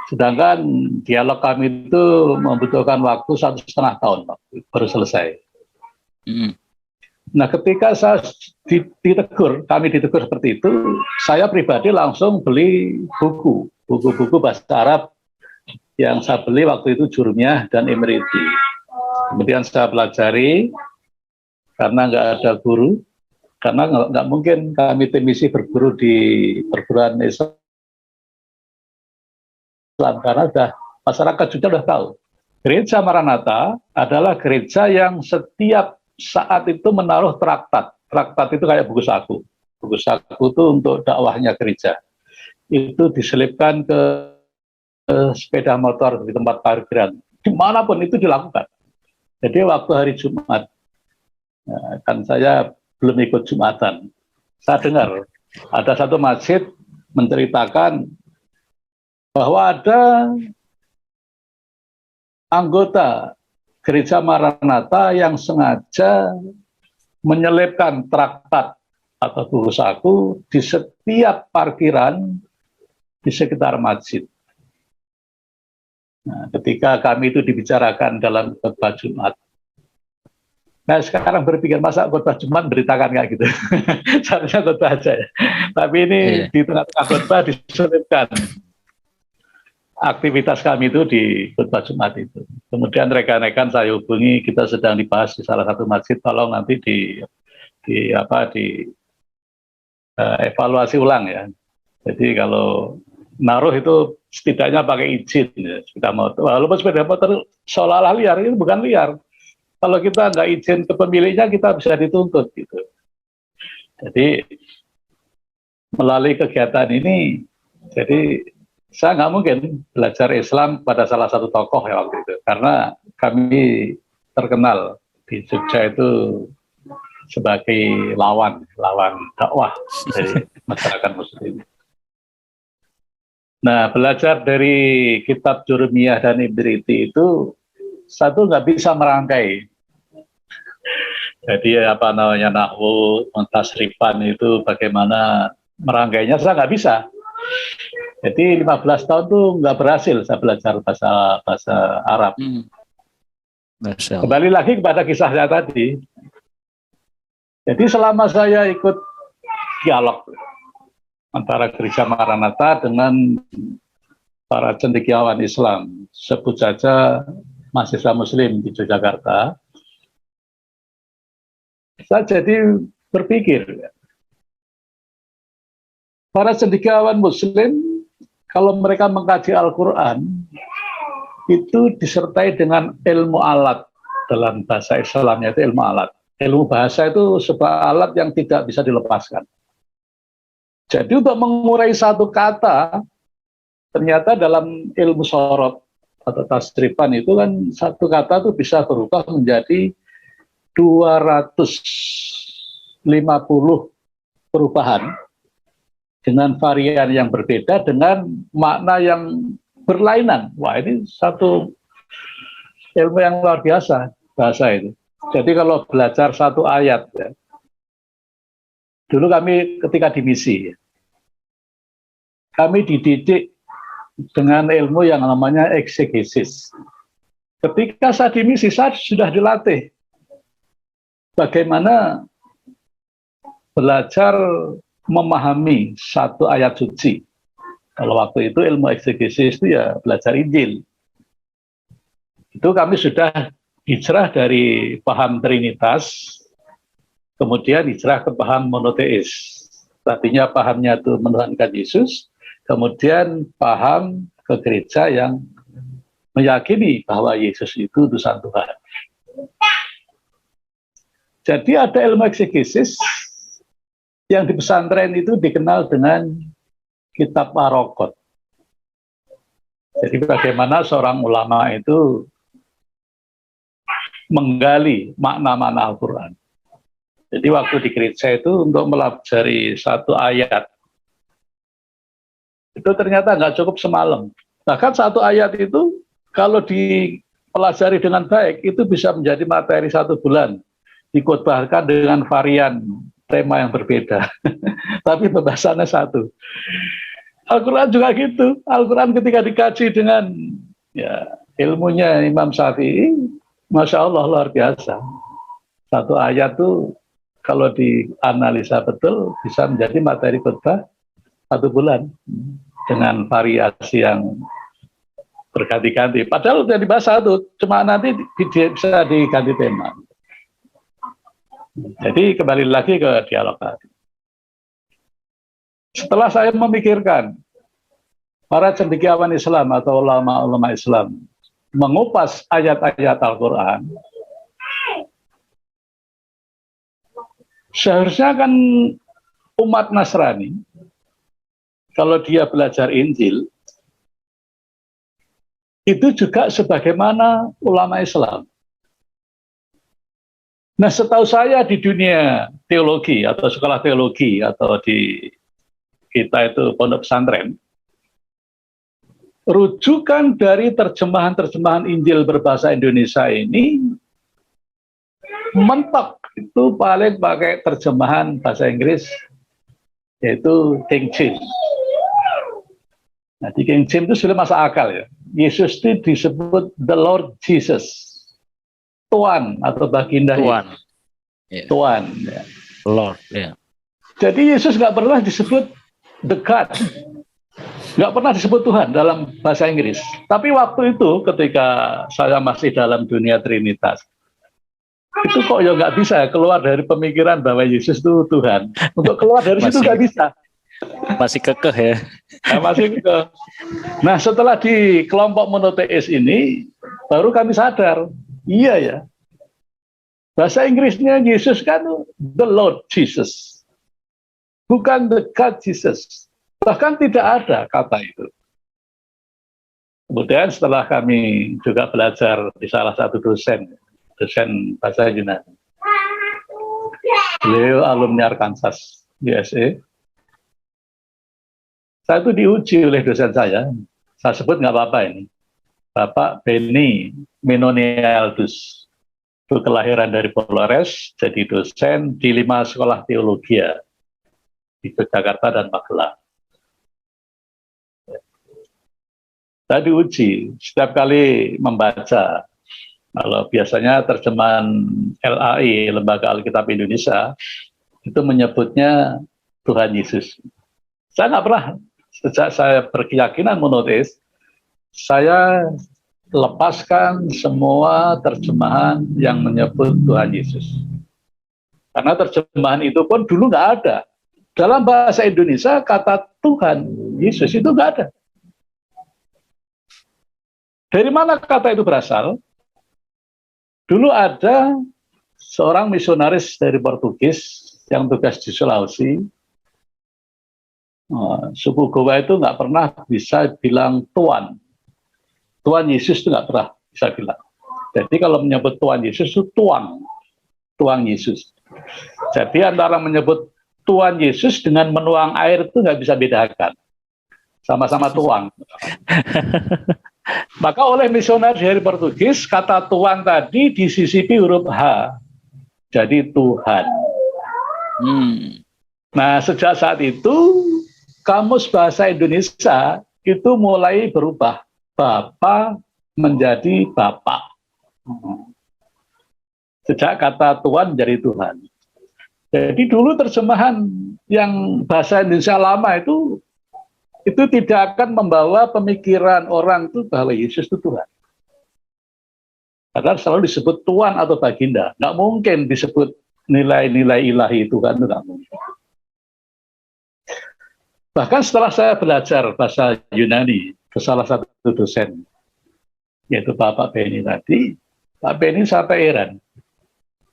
Sedangkan dialog kami itu membutuhkan waktu 1,5 tahun, baru selesai. Nah ketika saya kami ditegur seperti itu, saya pribadi langsung beli buku-buku bahasa Arab yang saya beli waktu itu Jurmiyah dan Imriti. Kemudian saya pelajari, karena nggak ada guru, karena nggak mungkin kami tim misi berguru di perguruan Islam, karena masyarakat juga sudah tahu. Gereja Maranatha adalah gereja yang setiap saat itu menaruh traktat. Traktat itu kayak buku saku. Buku saku itu untuk dakwahnya gereja. Itu diselipkan ke sepeda motor di tempat parkiran. Dimanapun itu dilakukan. Jadi waktu hari Jumat, kan saya belum ikut Jumatan. Saya dengar ada satu masjid menceritakan bahwa ada anggota Gereja Maranatha yang sengaja menyelipkan traktat atau buku saku di setiap parkiran di sekitar masjid. Nah, ketika kami itu dibicarakan dalam khotbah Jumat, nah sekarang berpikir masa khotbah Jumat beritakan kayak gitu, seharusnya khotbah aja ya. Tapi ini di tengah-tengah khotbah diselipkan aktivitas kami itu di khotbah Jumat itu. Kemudian rekan-rekan saya hubungi, kita sedang dibahas di salah satu masjid, tolong nanti evaluasi ulang ya. Jadi kalau naruh itu setidaknya pakai izin ya, sepeda motor. Walaupun sepeda motor seolah-olah liar, itu bukan liar. Kalau kita nggak izin ke pemiliknya, kita bisa dituntut gitu. Jadi melalui kegiatan ini, jadi saya nggak mungkin belajar Islam pada salah satu tokoh ya waktu itu, karena kami terkenal di Jogja itu sebagai lawan dakwah dari masyarakat Muslim. Nah, belajar dari kitab Jurumiyah dan Ibriti itu satu nggak bisa merangkai. Jadi nahwu, tasrifan itu bagaimana merangkainya saya nggak bisa. Jadi 15 tahun tuh nggak berhasil saya belajar bahasa Arab. Kembali lagi kepada kisah saya tadi. Jadi selama saya ikut dialog antara Gereja Maranatha dengan para cendekiawan Islam, sebut saja mahasiswa Muslim di Yogyakarta, saya jadi berpikir, para cendekiawan Muslim kalau mereka mengkaji Al-Quran itu disertai dengan ilmu alat. Dalam bahasa Islamnya itu ilmu alat. Ilmu bahasa itu sebuah alat yang tidak bisa dilepaskan. Jadi untuk mengurai satu kata, ternyata dalam ilmu sorot atau tasrifan itu kan satu kata itu bisa berubah menjadi 250 perubahan dengan varian yang berbeda dengan makna yang berlainan. Wah, ini satu ilmu yang luar biasa bahasa itu. Jadi kalau belajar satu ayat ya, dulu kami ketika di misi, kami dididik dengan ilmu yang namanya eksegesis. Ketika saya di misi, saya sudah dilatih bagaimana belajar memahami satu ayat suci. Kalau waktu itu ilmu eksegesis itu ya belajar Injil. Itu kami sudah hijrah dari paham Trinitas, kemudian hijrah ke paham monoteis. Tadinya pahamnya itu menuhankan Yesus, kemudian paham ke gereja yang meyakini bahwa Yesus itu utusan Tuhan. Jadi ada ilmu eksegesis yang di pesantren itu dikenal dengan kitab Warokot. Jadi bagaimana seorang ulama itu menggali makna-makna Al-Quran. Jadi waktu di gereja itu untuk mempelajari satu ayat, itu ternyata nggak cukup semalam. Bahkan satu ayat itu kalau dipelajari dengan baik, itu bisa menjadi materi 1 bulan. Dikhotbahkan dengan varian tema yang berbeda. Tapi pembahasannya satu. Al-Quran juga gitu. Al-Quran ketika dikaji dengan ya, ilmunya Imam Syafi'i, Masya Allah luar biasa. Satu ayat tuh kalau dianalisa betul bisa menjadi materi khotbah 1 bulan dengan variasi yang berganti-ganti. Padahal udah dibahas satu, cuma nanti bisa diganti tema. Jadi kembali lagi ke dialog tadi. Setelah saya memikirkan para cendekiawan Islam atau ulama-ulama Islam mengupas ayat-ayat Al-Quran, seharusnya kan umat Nasrani, kalau dia belajar Injil, itu juga sebagaimana ulama Islam. Nah, setahu saya di dunia teologi atau sekolah teologi atau di kita itu pondok pesantren, rujukan dari terjemahan-terjemahan Injil berbahasa Indonesia ini mentok itu paling pakai terjemahan bahasa Inggris yaitu King James. Nah, di King James itu sudah masuk akal ya. Yesus itu disebut the Lord Jesus, Tuhan atau baginda Tuhan. Yesus. Tuhan. Ya. Lord. Ya. Jadi Yesus nggak pernah disebut the God, nggak pernah disebut Tuhan dalam bahasa Inggris. Tapi waktu itu ketika saya masih dalam dunia Trinitas, itu kok ya nggak bisa keluar dari pemikiran bahwa Yesus itu Tuhan. Untuk keluar dari situ nggak bisa. Masih kekeh ya. Nah, masih kekeh. Nah, setelah di kelompok monoteis ini, baru kami sadar, iya ya. Bahasa Inggrisnya Yesus kan the Lord Jesus, bukan the God Jesus. Bahkan tidak ada kata itu. Kemudian setelah kami juga belajar di salah satu dosen bahasa Yunani. Beliau alumni Arkansas, USA. Saya itu diuji oleh dosen saya sebut nggak apa-apa ini, Bapak Benny Menonialdus. Itu kelahiran dari Polres, jadi dosen di 5 sekolah teologi di Yogyakarta dan Magelang. Saya diuji setiap kali membaca. Kalau biasanya terjemahan LAI, Lembaga Alkitab Indonesia, itu menyebutnya Tuhan Yesus. Saya nggak pernah, sejak saya berkeyakinan monoteis, saya lepaskan semua terjemahan yang menyebut Tuhan Yesus. Karena terjemahan itu pun dulu nggak ada. Dalam bahasa Indonesia, kata Tuhan Yesus itu nggak ada. Dari mana kata itu berasal? Dulu ada seorang misionaris dari Portugis yang tugas di Sulawesi. Suku Gowa itu nggak pernah bisa bilang Tuhan. Tuhan Yesus itu nggak pernah bisa bilang. Jadi kalau menyebut Tuhan Yesus itu Tuang Yesus. Jadi antara menyebut Tuhan Yesus dengan menuang air itu nggak bisa bedakan. Sama-sama tuang. Maka oleh misionaris dari Portugis, kata Tuhan tadi disisipi huruf H. Jadi Tuhan. Nah, sejak saat itu, kamus bahasa Indonesia itu mulai berubah. Bapa menjadi Bapak. Sejak kata Tuhan menjadi Tuhan. Jadi dulu terjemahan yang bahasa Indonesia lama itu tidak akan membawa pemikiran orang itu bahwa Yesus itu Tuhan. Karena selalu disebut Tuhan atau baginda. Nggak mungkin disebut nilai-nilai ilahi Tuhan, itu nggak mungkin. Bahkan setelah saya belajar bahasa Yunani ke salah satu dosen, yaitu Bapak Benny tadi, Pak Benny sampai heran.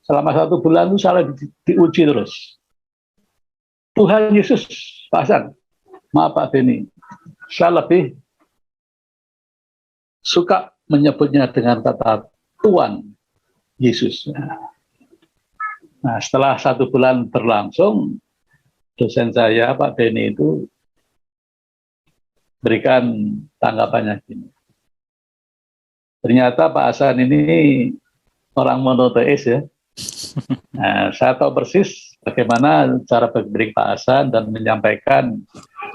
Selama 1 bulan itu salah diuji terus. Tuhan Yesus, Pak Hasan, maaf Pak Benny, saya lebih suka menyebutnya dengan kata Tuhan Yesus. Nah, setelah 1 bulan berlangsung, dosen saya Pak Benny itu berikan tanggapannya gini. Ternyata Pak Hasan ini orang monoteis ya. Nah, saya tahu persis bagaimana cara berpikir Pak Hasan dan menyampaikan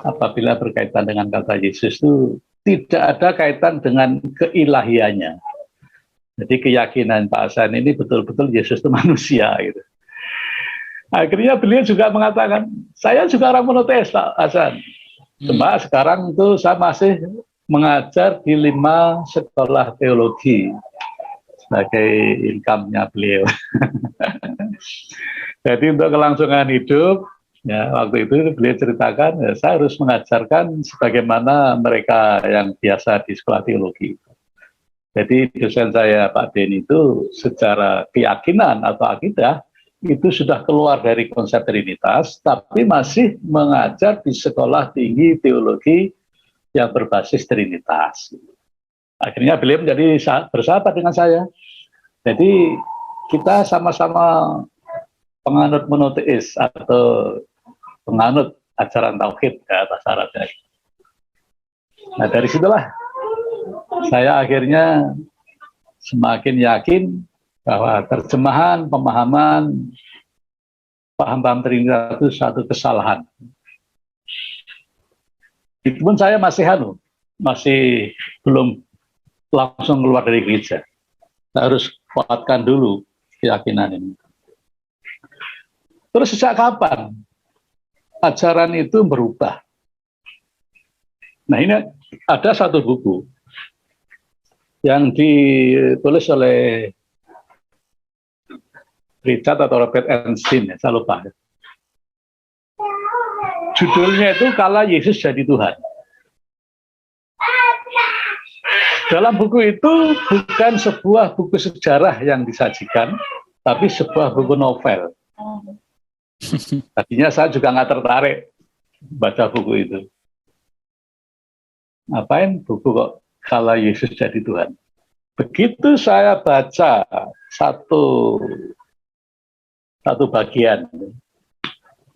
apabila berkaitan dengan kata Yesus itu tidak ada kaitan dengan keilahiannya. Jadi keyakinan Pak Hasan ini betul-betul Yesus itu manusia gitu. Akhirnya beliau juga mengatakan, saya juga orang monoteis Pak Hasan. Cuma sekarang itu saya masih mengajar di 5 sekolah teologi sebagai income-nya beliau. Jadi untuk kelangsungan hidup, ya waktu itu beliau ceritakan, ya, saya harus mengajarkan sebagaimana mereka yang biasa di sekolah teologi. Jadi dosen saya Pak Den itu secara keyakinan atau akidah itu sudah keluar dari konsep Trinitas, tapi masih mengajar di sekolah tinggi teologi yang berbasis Trinitas. Akhirnya beliau menjadi bersahabat dengan saya. Jadi kita sama-sama penganut monoteis atau penganut ajaran tauhid ya bahasa Arabnya. Nah dari situlah saya akhirnya semakin yakin bahwa terjemahan, pemahaman, paham-paham Trinitas itu satu kesalahan. Itu pun saya masih belum langsung keluar dari gereja. Kita harus kuatkan dulu keyakinan ini. Terus sejak kapan ajaran itu berubah? Nah, ini ada satu buku yang ditulis oleh Richard atau Robert Einstein, saya lupa. Judulnya itu Kala Yesus Jadi Tuhan. Dalam buku itu bukan sebuah buku sejarah yang disajikan, tapi sebuah buku novel. Tadinya saya juga nggak tertarik baca buku itu. Ngapain buku kok Kala Yesus Jadi Tuhan? Begitu saya baca satu bagian,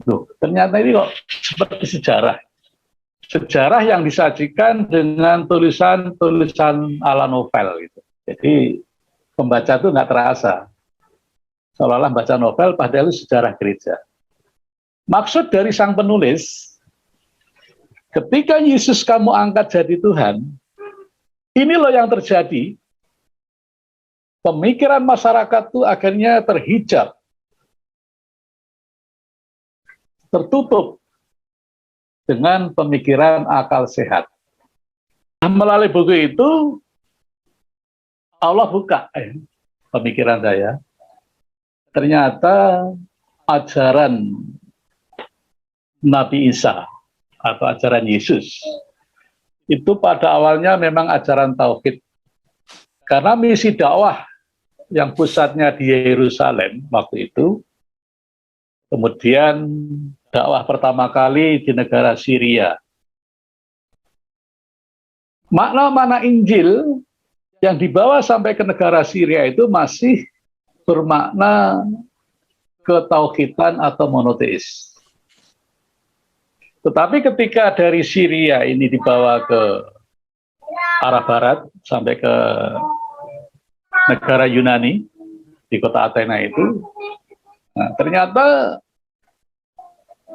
loh, ternyata ini kok seperti sejarah. Sejarah yang disajikan dengan tulisan-tulisan ala novel gitu. Jadi pembaca itu nggak terasa, seolah-olah baca novel padahal itu sejarah gereja. Maksud dari sang penulis, ketika Yesus kamu angkat jadi Tuhan, ini loh yang terjadi. Pemikiran masyarakat itu akhirnya terhijab, tertutup dengan pemikiran akal sehat. Melalui buku itu, Allah buka pemikiran saya. Ternyata ajaran Nabi Isa atau ajaran Yesus itu pada awalnya memang ajaran tauhid. Karena misi dakwah yang pusatnya di Yerusalem waktu itu, kemudian dakwah pertama kali di negara Syria. Makna-makna Injil yang dibawa sampai ke negara Syria itu masih bermakna ketauhidan atau monoteis. Tetapi ketika dari Syria ini dibawa ke arah barat sampai ke negara Yunani di kota Athena itu, nah, ternyata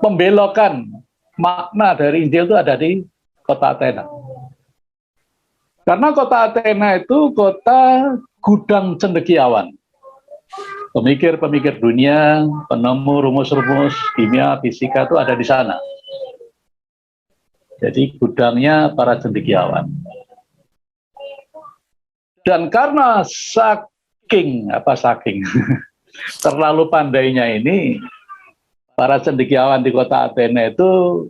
pembelokan makna dari Injil itu ada di kota Athena. Karena kota Athena itu kota gudang cendekiawan. Pemikir-pemikir dunia, penemu rumus-rumus kimia, fisika itu ada di sana. Jadi gudangnya para cendekiawan. Dan karena saking terlalu pandainya ini, para cendekiawan di kota Athena itu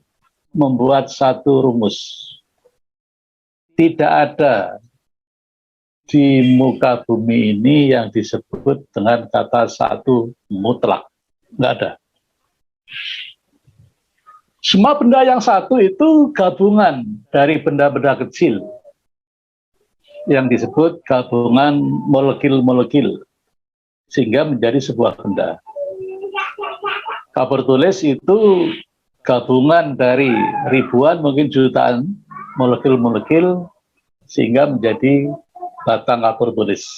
membuat satu rumus. Tidak ada di muka bumi ini yang disebut dengan kata satu mutlak. Nggak ada. Semua benda yang satu itu gabungan dari benda-benda kecil yang disebut gabungan molekil-molekil sehingga menjadi sebuah benda. Kabar tulis itu gabungan dari ribuan mungkin jutaan molekil-molekil sehingga menjadi batang kapur tulis.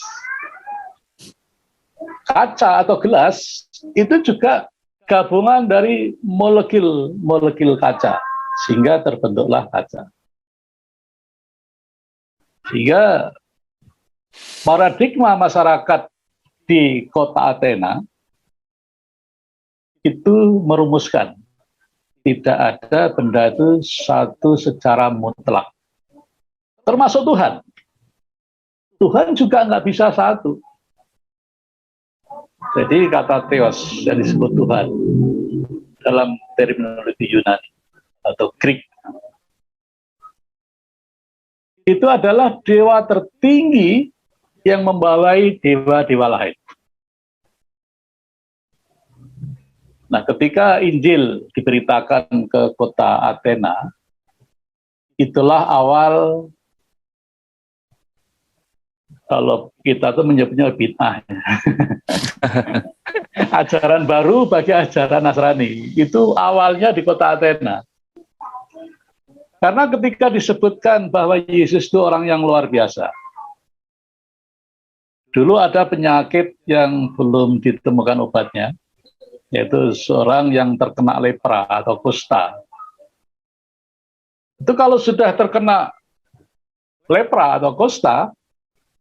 Kaca atau gelas itu juga gabungan dari molekil-molekil kaca sehingga terbentuklah kaca. Sehingga paradigma masyarakat di kota Athena itu merumuskan tidak ada benda itu satu secara mutlak. Termasuk Tuhan. Tuhan juga nggak bisa satu. Jadi kata theos yang disebut Tuhan dalam terminologi Yunani atau Greek itu adalah dewa tertinggi yang membawai dewa-dewa lain. Nah, ketika Injil diberitakan ke kota Athena, itulah awal, kalau kita tuh menyebutnya bid'ah. Ajaran baru bagi ajaran Nasrani. Itu awalnya di kota Athena. Karena ketika disebutkan bahwa Yesus itu orang yang luar biasa, Dulu ada penyakit yang belum ditemukan obatnya, yaitu seorang yang terkena lepra atau kusta. Itu kalau sudah terkena lepra atau kusta,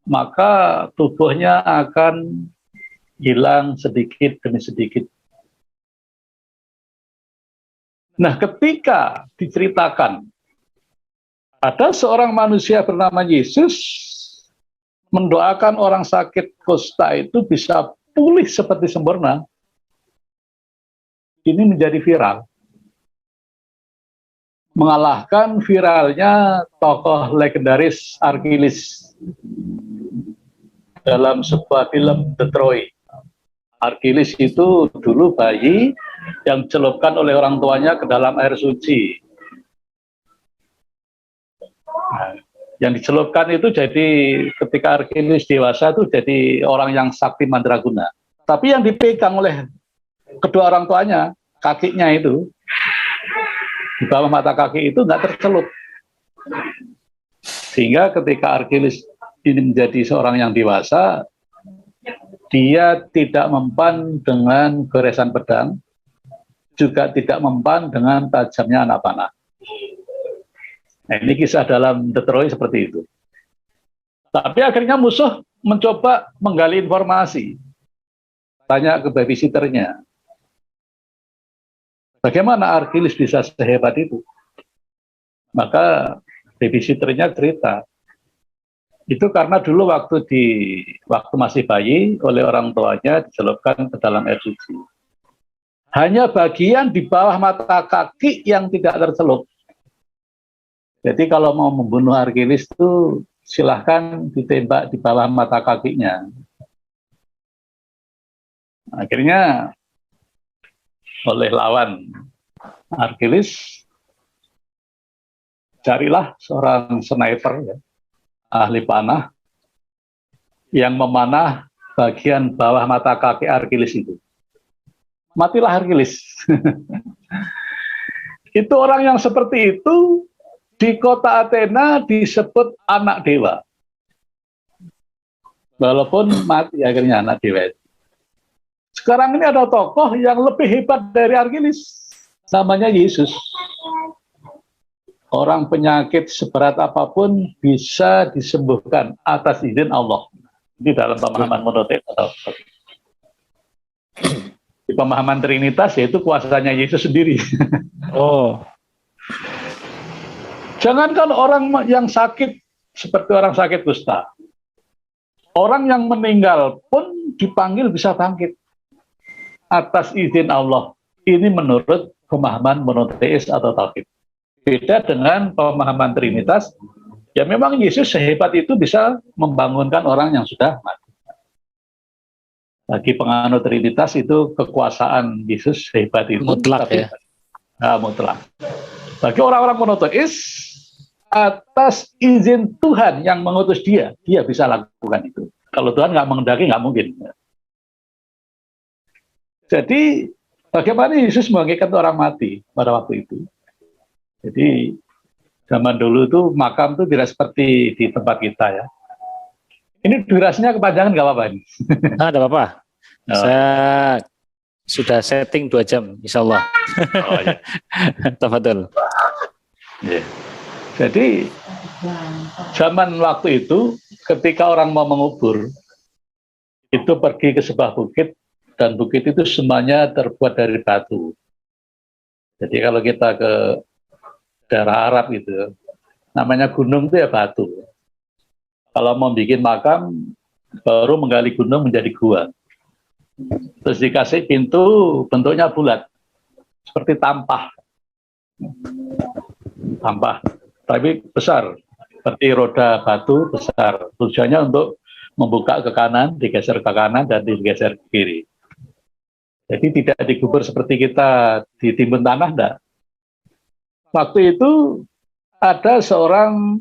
maka tubuhnya akan hilang sedikit demi sedikit. Nah, ketika diceritakan ada seorang manusia bernama Yesus mendoakan orang sakit kusta itu bisa pulih seperti sempurna, ini menjadi viral. Mengalahkan viralnya tokoh legendaris Achilles dalam sebuah film The Troy. Achilles itu dulu bayi yang dicelupkan oleh orang tuanya ke dalam air suci. Nah, yang dicelupkan itu jadi ketika Achilles dewasa itu jadi orang yang sakti mandraguna. Tapi yang dipegang oleh kedua orang tuanya, kakinya itu, di bawah mata kaki itu nggak tercelup. Sehingga ketika Achilles ini menjadi seorang yang dewasa, dia tidak mempan dengan goresan pedang, juga tidak mempan dengan tajamnya anak panah. Nah, ini kisah dalam The Troy seperti itu. Tapi akhirnya musuh mencoba menggali informasi. Tanya ke babysitternya, bagaimana Achilles bisa sehebat itu? Maka babysitternya cerita, itu karena dulu waktu masih bayi oleh orang tuanya dicelupkan ke dalam air suci. Hanya bagian di bawah mata kaki yang tidak tercelup. Jadi kalau mau membunuh Achilles itu silahkan ditembak di bawah mata kakinya. Akhirnya oleh lawan Achilles, carilah seorang sniper, ya, ahli panah, yang memanah bagian bawah mata kaki Achilles itu. Matilah Achilles. Itu orang yang seperti itu di kota Athena disebut anak dewa. Walaupun mati akhirnya anak dewa. Sekarang ini ada tokoh yang lebih hebat dari Achilles, namanya Yesus. Orang penyakit seberat apapun bisa disembuhkan atas izin Allah. Ini dalam pemahaman monoteis atau di pemahaman Trinitas, yaitu kuasanya Yesus sendiri. Oh, Jangankan orang yang sakit seperti orang sakit kusta, orang yang meninggal pun dipanggil bisa bangkit atas izin Allah. Ini menurut pemahaman monoteis atau tauhid. Beda dengan pemahaman Trinitas, ya memang Yesus sehebat itu bisa membangunkan orang yang sudah mati. Bagi penganut Trinitas itu kekuasaan Yesus sehebat itu. mutlak tapi, ya. Mutlak. Bagi orang-orang monoteis, atas izin Tuhan yang mengutus dia bisa lakukan itu. Kalau Tuhan nggak mengendaki, nggak mungkin. Jadi bagaimana Yesus membangkitkan orang mati pada waktu itu? Jadi zaman dulu itu makam itu tidak seperti di tempat kita ya. Ini durasinya kepanjangan nggak apa-apa ini. Ada apa-apa? Oh. Saya sudah setting 2 jam, insya Allah. Oh, ya. Tafadhol. Yeah. Jadi zaman waktu itu ketika orang mau mengubur itu pergi ke sebuah bukit, dan bukit itu semuanya terbuat dari batu. Jadi kalau kita ke daerah Arab gitu, namanya gunung itu ya batu. Kalau mau bikin makam, baru menggali gunung menjadi gua. Terus dikasih pintu bentuknya bulat, seperti tampah, tapi besar, seperti roda batu besar. Tujuannya untuk membuka ke kanan, digeser ke kanan, dan digeser ke kiri. Jadi tidak digubur seperti kita ditimbun tanah, enggak. Waktu itu ada seorang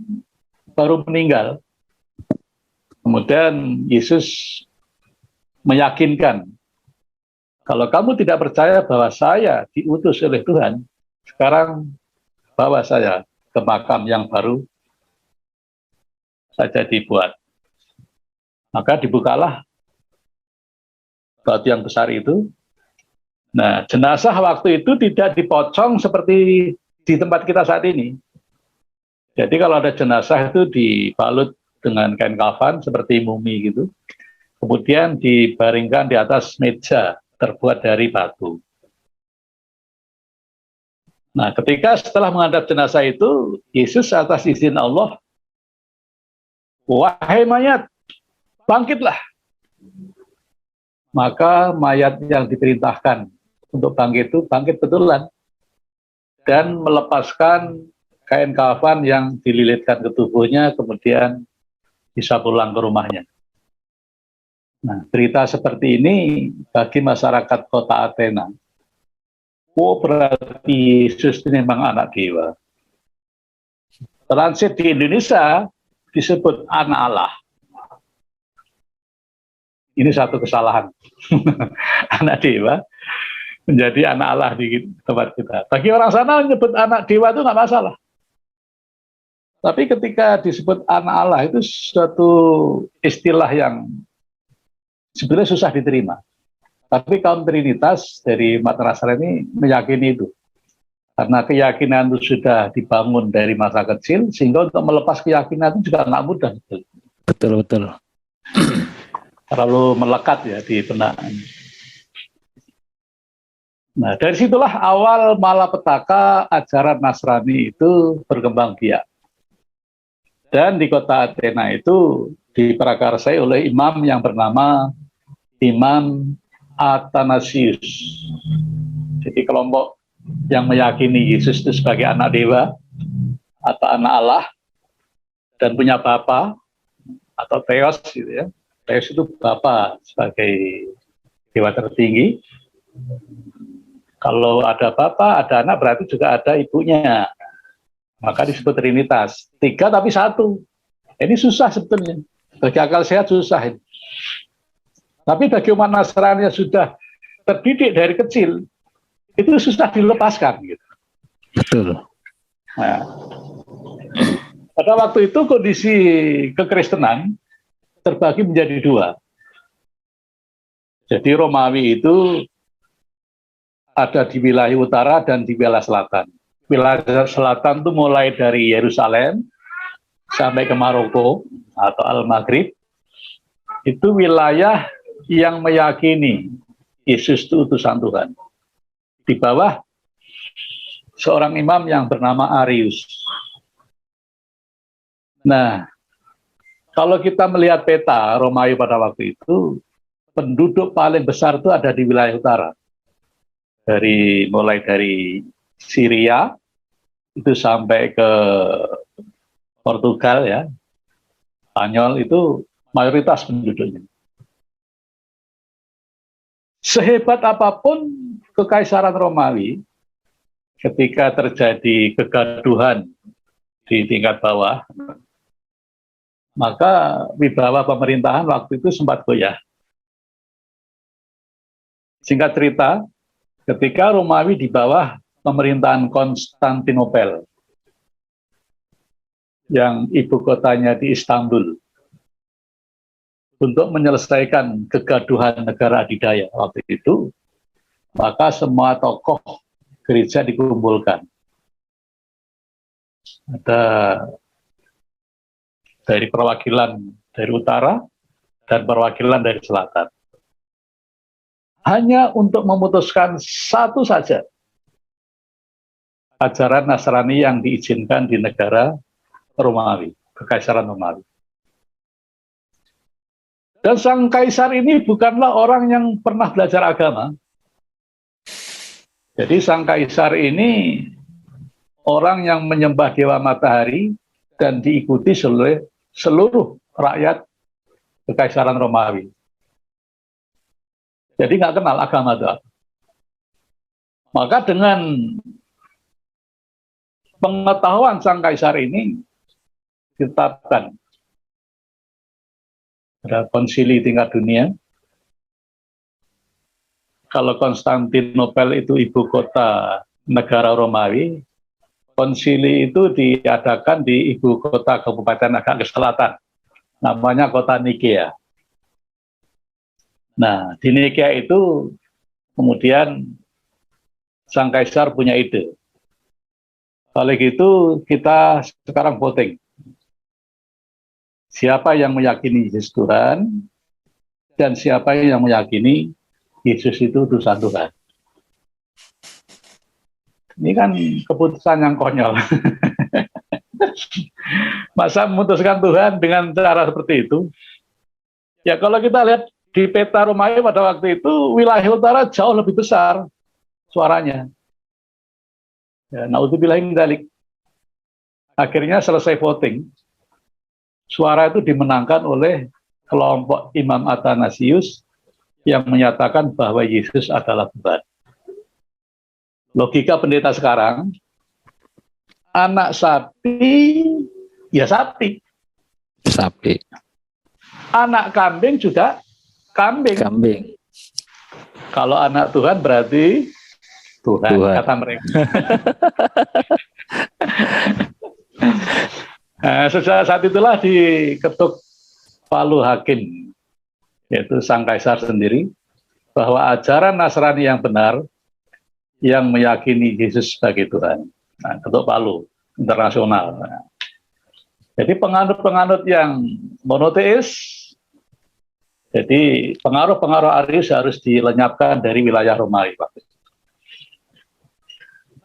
baru meninggal. Kemudian Yesus meyakinkan, kalau kamu tidak percaya bahwa saya diutus oleh Tuhan, sekarang bawa saya ke makam yang baru saja dibuat. Maka dibukalah batu yang besar itu. Nah, jenazah waktu itu tidak dipocong seperti di tempat kita saat ini. Jadi kalau ada jenazah itu dibalut dengan kain kafan seperti mumi gitu. Kemudian dibaringkan di atas meja terbuat dari batu. Nah, ketika setelah menghadap jenazah itu, Yesus atas izin Allah, wahai mayat, bangkitlah. Maka mayat yang diperintahkan untuk bangkit itu bangkit betulan dan melepaskan kain kafan yang dililitkan ke tubuhnya, kemudian bisa pulang ke rumahnya. Nah, berita seperti ini bagi masyarakat kota Athena, oh berarti Yesus ini memang anak dewa. Transit di Indonesia disebut anak Allah. Ini satu kesalahan. Anak dewa menjadi anak Allah di tempat kita. Bagi orang sana menyebut anak dewa itu nggak masalah. Tapi ketika disebut anak Allah itu suatu istilah yang sebenarnya susah diterima. Tapi kaum Trinitas dari umat Nasrani meyakini itu. Karena keyakinan itu sudah dibangun dari masa kecil, sehingga untuk melepas keyakinan itu juga nggak mudah. Betul. Terlalu melekat ya di benak. Nah, dari situlah awal malapetaka ajaran Nasrani itu berkembang biak. Dan di kota Athena itu diprakarsai oleh imam yang bernama Imam Athanasius. Jadi kelompok yang meyakini Yesus itu sebagai anak dewa atau anak Allah dan punya bapa atau Theos gitu ya. Theos itu bapa sebagai dewa tertinggi. Kalau ada bapa, ada anak, berarti juga ada ibunya. Maka disebut Trinitas. 3 tapi 1. Ini susah sebetulnya. Bagi akal sehat susah ini. Tapi bagi umat Nasrani yang sudah terdidik dari kecil, itu susah dilepaskan. Gitu. Betul. Nah, pada waktu itu kondisi kekristenan terbagi menjadi 2. Jadi Romawi itu ada di wilayah utara dan di wilayah selatan. Wilayah selatan itu mulai dari Yerusalem sampai ke Maroko atau Al-Maghrib. Itu wilayah yang meyakini Yesus itu utusan Tuhan. Di bawah seorang imam yang bernama Arius. Nah, kalau kita melihat peta Romawi pada waktu itu, penduduk paling besar itu ada di wilayah utara. Mulai dari Syria itu sampai ke Portugal ya, Spanyol itu mayoritas penduduknya. Sehebat apapun kekaisaran Romawi, ketika terjadi kegaduhan di tingkat bawah, maka wibawa pemerintahan waktu itu sempat goyah. Singkat cerita, ketika Romawi di bawah pemerintahan Konstantinopel, yang ibu kotanya di Istanbul, untuk menyelesaikan kegaduhan negara adidaya waktu itu, maka semua tokoh gereja dikumpulkan. Ada dari perwakilan dari utara dan perwakilan dari selatan. Hanya untuk memutuskan satu saja ajaran Nasrani yang diizinkan di negara Romawi, Kekaisaran Romawi. Dan sang kaisar ini bukanlah orang yang pernah belajar agama. Jadi sang kaisar ini orang yang menyembah dewa matahari dan diikuti oleh seluruh rakyat Kekaisaran Romawi. Jadi nggak kenal agama itu. Maka dengan pengetahuan sang kaisar ini ditetapkan ada konsili tingkat dunia. Kalau Konstantinopel itu ibu kota negara Romawi, konsili itu diadakan di ibu kota kabupaten agak ke selatan, namanya kota Nikea. Nah, di Nikea itu kemudian sang kaisar punya ide. Oleh gitu kita sekarang voting. Siapa yang meyakini Yesus Tuhan dan siapa yang meyakini Yesus itu utusan Tuhan. Ini kan keputusan yang konyol. Masa memutuskan Tuhan dengan cara seperti itu? Ya kalau kita lihat di peta Romawi pada waktu itu, wilayah utara jauh lebih besar suaranya. Ya, naudzubillah min dzalik. Akhirnya selesai voting, suara itu dimenangkan oleh kelompok Imam Athanasius yang menyatakan bahwa Yesus adalah Tuhan. Logika pendeta sekarang, anak sapi, ya sapi. Sapi. Anak kambing juga kambing. Kambing. Kalau anak Tuhan berarti Tuhan. Kata mereka. Nah, sejak saat itulah diketuk palu hakim, yaitu sang kaisar sendiri, bahwa ajaran Nasrani yang benar, yang meyakini Yesus sebagai Tuhan. Nah, ketuk palu internasional. Nah, jadi penganut-penganut yang monoteis, jadi pengaruh-pengaruh Arius harus dilenyapkan dari wilayah Romawi.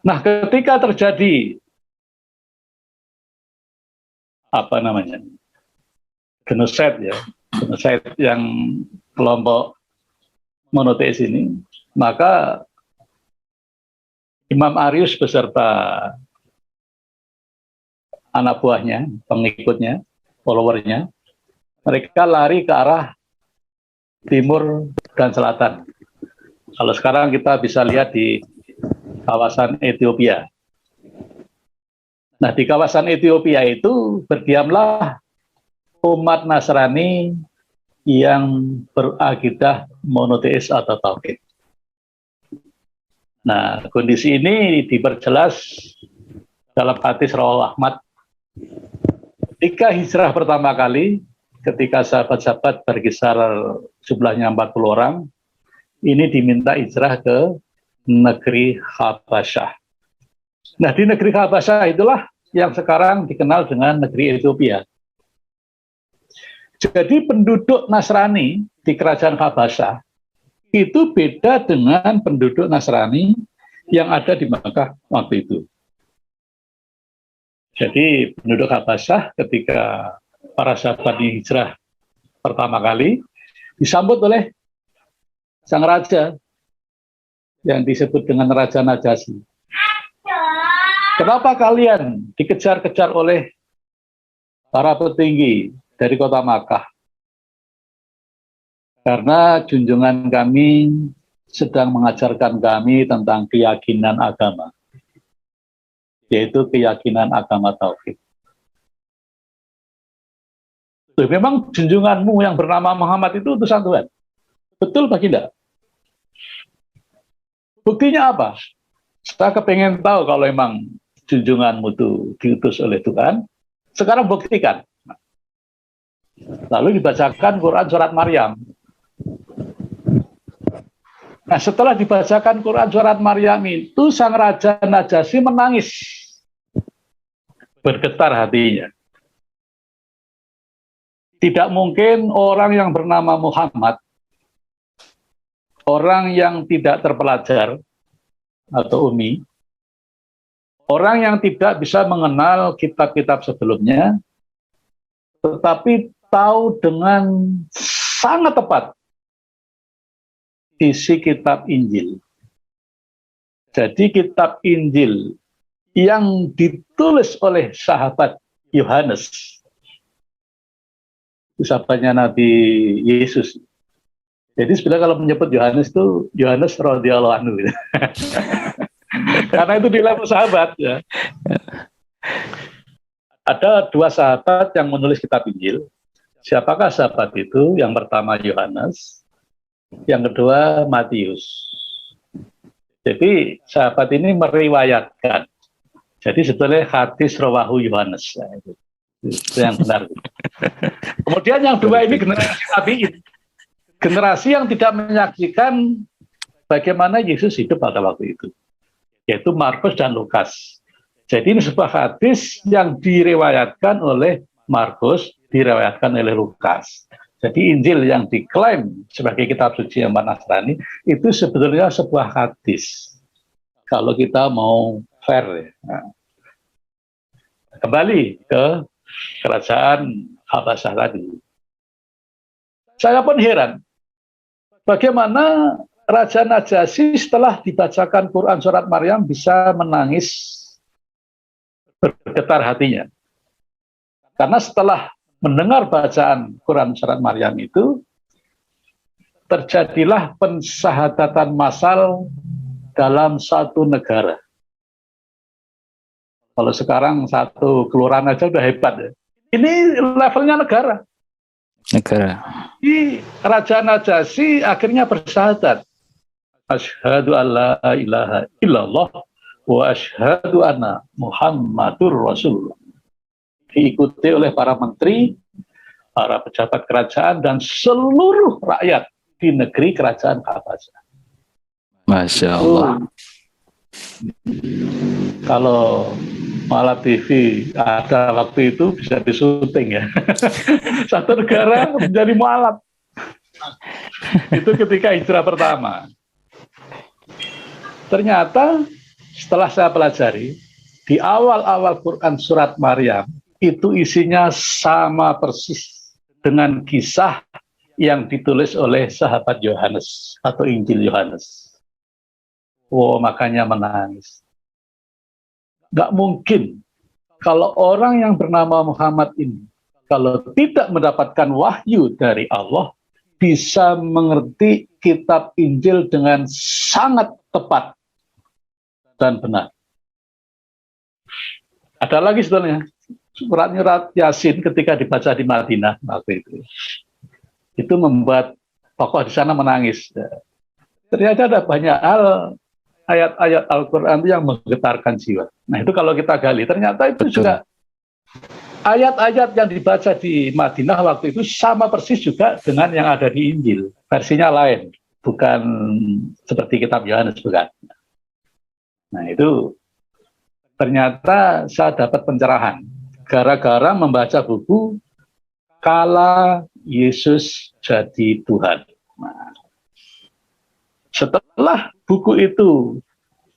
Nah, ketika terjadi genocide yang kelompok monoteis ini, maka Imam Arius beserta anak buahnya, pengikutnya, followernya, mereka lari ke arah timur dan selatan. Kalau sekarang kita bisa lihat di kawasan Ethiopia. Nah, di kawasan Ethiopia itu berdiamlah umat Nasrani yang berakidah monoteis atau tauhid. Nah, kondisi ini diperjelas dalam hadis Rawal Ahmad. Ketika hijrah pertama kali, ketika sahabat-sahabat berkisar jumlahnya 40 orang, ini diminta hijrah ke negeri Habasyah. Nah, di negeri Habasyah itulah yang sekarang dikenal dengan negeri Ethiopia. Jadi penduduk Nasrani di kerajaan Habasyah itu beda dengan penduduk Nasrani yang ada di Makkah waktu itu. Jadi penduduk Habasyah ketika para sahabat hijrah pertama kali disambut oleh sang raja yang disebut dengan Raja Najasyi. Kenapa kalian dikejar-kejar oleh para petinggi dari kota Makkah? Karena junjungan kami sedang mengajarkan kami tentang keyakinan agama, yaitu keyakinan agama tauhid. Memang junjunganmu yang bernama Muhammad itu utusan Tuhan. Betul baginda? Buktinya apa? Saya kepengen tahu kalau memang junjunganmu itu diutus oleh Tuhan. Sekarang buktikan. Lalu dibacakan Quran surat Maryam. Nah, setelah dibacakan Quran surat Maryam itu, sang Raja Najasyi menangis. Bergetar hatinya. Tidak mungkin orang yang bernama Muhammad, orang yang tidak terpelajar atau ummi, orang yang tidak bisa mengenal kitab-kitab sebelumnya, tetapi tahu dengan sangat tepat isi kitab Injil. Jadi kitab Injil yang ditulis oleh sahabat Yohanes, sahabatnya Nabi Yesus. Jadi sebenarnya kalau menyebut Yohanes itu Yohanes radhiyallahu anhu. Karena itu di level sahabat. Ya. Ada dua sahabat yang menulis kitab Injil. Siapakah sahabat itu? Yang pertama Yohanes, yang kedua Matius. Jadi sahabat ini meriwayatkan. Jadi sebetulnya hadis rawahu Yohanes. Itu yang benar. Kemudian yang dua ini generasi tabi'in. generasi yang tidak menyaksikan bagaimana Yesus hidup pada waktu itu, yaitu Markus dan Lukas. Jadi ini sebuah hadis yang direwayatkan oleh Markus, direwayatkan oleh Lukas. Jadi Injil yang diklaim sebagai kitab suci umat Nasrani itu sebetulnya sebuah hadis. Kalau kita mau fair, ya. Kembali ke kerajaan Habasyah tadi. Saya pun heran, bagaimana Raja Najasyi setelah dibacakan Quran surat Maryam bisa menangis bergetar hatinya. Karena setelah mendengar bacaan Quran surat Maryam itu, terjadilah pensyahadatan massal dalam satu negara. Kalau sekarang satu kelurahan aja udah hebat ya. Ini levelnya negara. Negara. Di Raja Najasyi akhirnya bersyahadat. Asyhadu alla ilaha illallah wa asyhadu anna Muhammadur Rasulullah. Diikuti oleh para menteri, para pejabat kerajaan, dan seluruh rakyat di negeri kerajaan Habasyah. Masya Allah. Kalau Malah TV ada waktu itu bisa disyuting ya. Satu negara menjadi mualaf. Itu ketika hijrah pertama. Ternyata setelah saya pelajari, di awal-awal Quran surat Maryam, itu isinya sama persis dengan kisah yang ditulis oleh sahabat Yohanes atau Injil Yohanes. Oh, makanya menangis. Nggak mungkin kalau orang yang bernama Muhammad ini, kalau tidak mendapatkan wahyu dari Allah, bisa mengerti kitab Injil dengan sangat tepat dan benar. Ada lagi sebenarnya, surat Yasin ketika dibaca di Madinah waktu itu membuat tokoh di sana menangis. Ternyata ada banyak hal ayat-ayat Al-Quran yang menggetarkan jiwa. Nah itu kalau kita gali, ternyata itu juga ayat-ayat yang dibaca di Madinah waktu itu sama persis juga dengan yang ada di Injil. Versinya lain, bukan seperti kitab Yohanes, bukan. Nah itu ternyata saya dapat pencerahan gara-gara membaca buku Kala Yesus Jadi Tuhan. Nah, setelah buku itu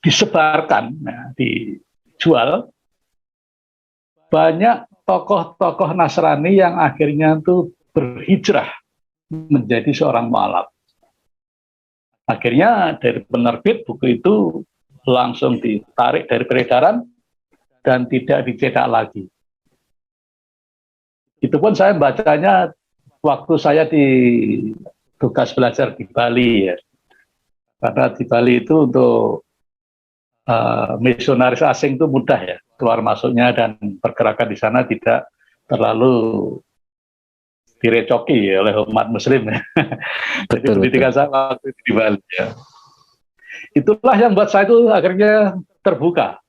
disebarkan, dijual, banyak tokoh-tokoh Nasrani yang akhirnya itu berhijrah menjadi seorang mualaf. Akhirnya dari penerbit buku itu langsung ditarik dari peredaran dan tidak dicetak lagi. Itu pun saya bacanya waktu saya di tugas belajar di Bali ya. Karena di Bali itu untuk misionaris asing itu mudah ya, keluar masuknya dan pergerakan di sana tidak terlalu direcoki ya oleh umat muslim ya. Jadi pendidikan saya waktu itu di Bali ya. Itulah yang buat saya itu akhirnya terbuka.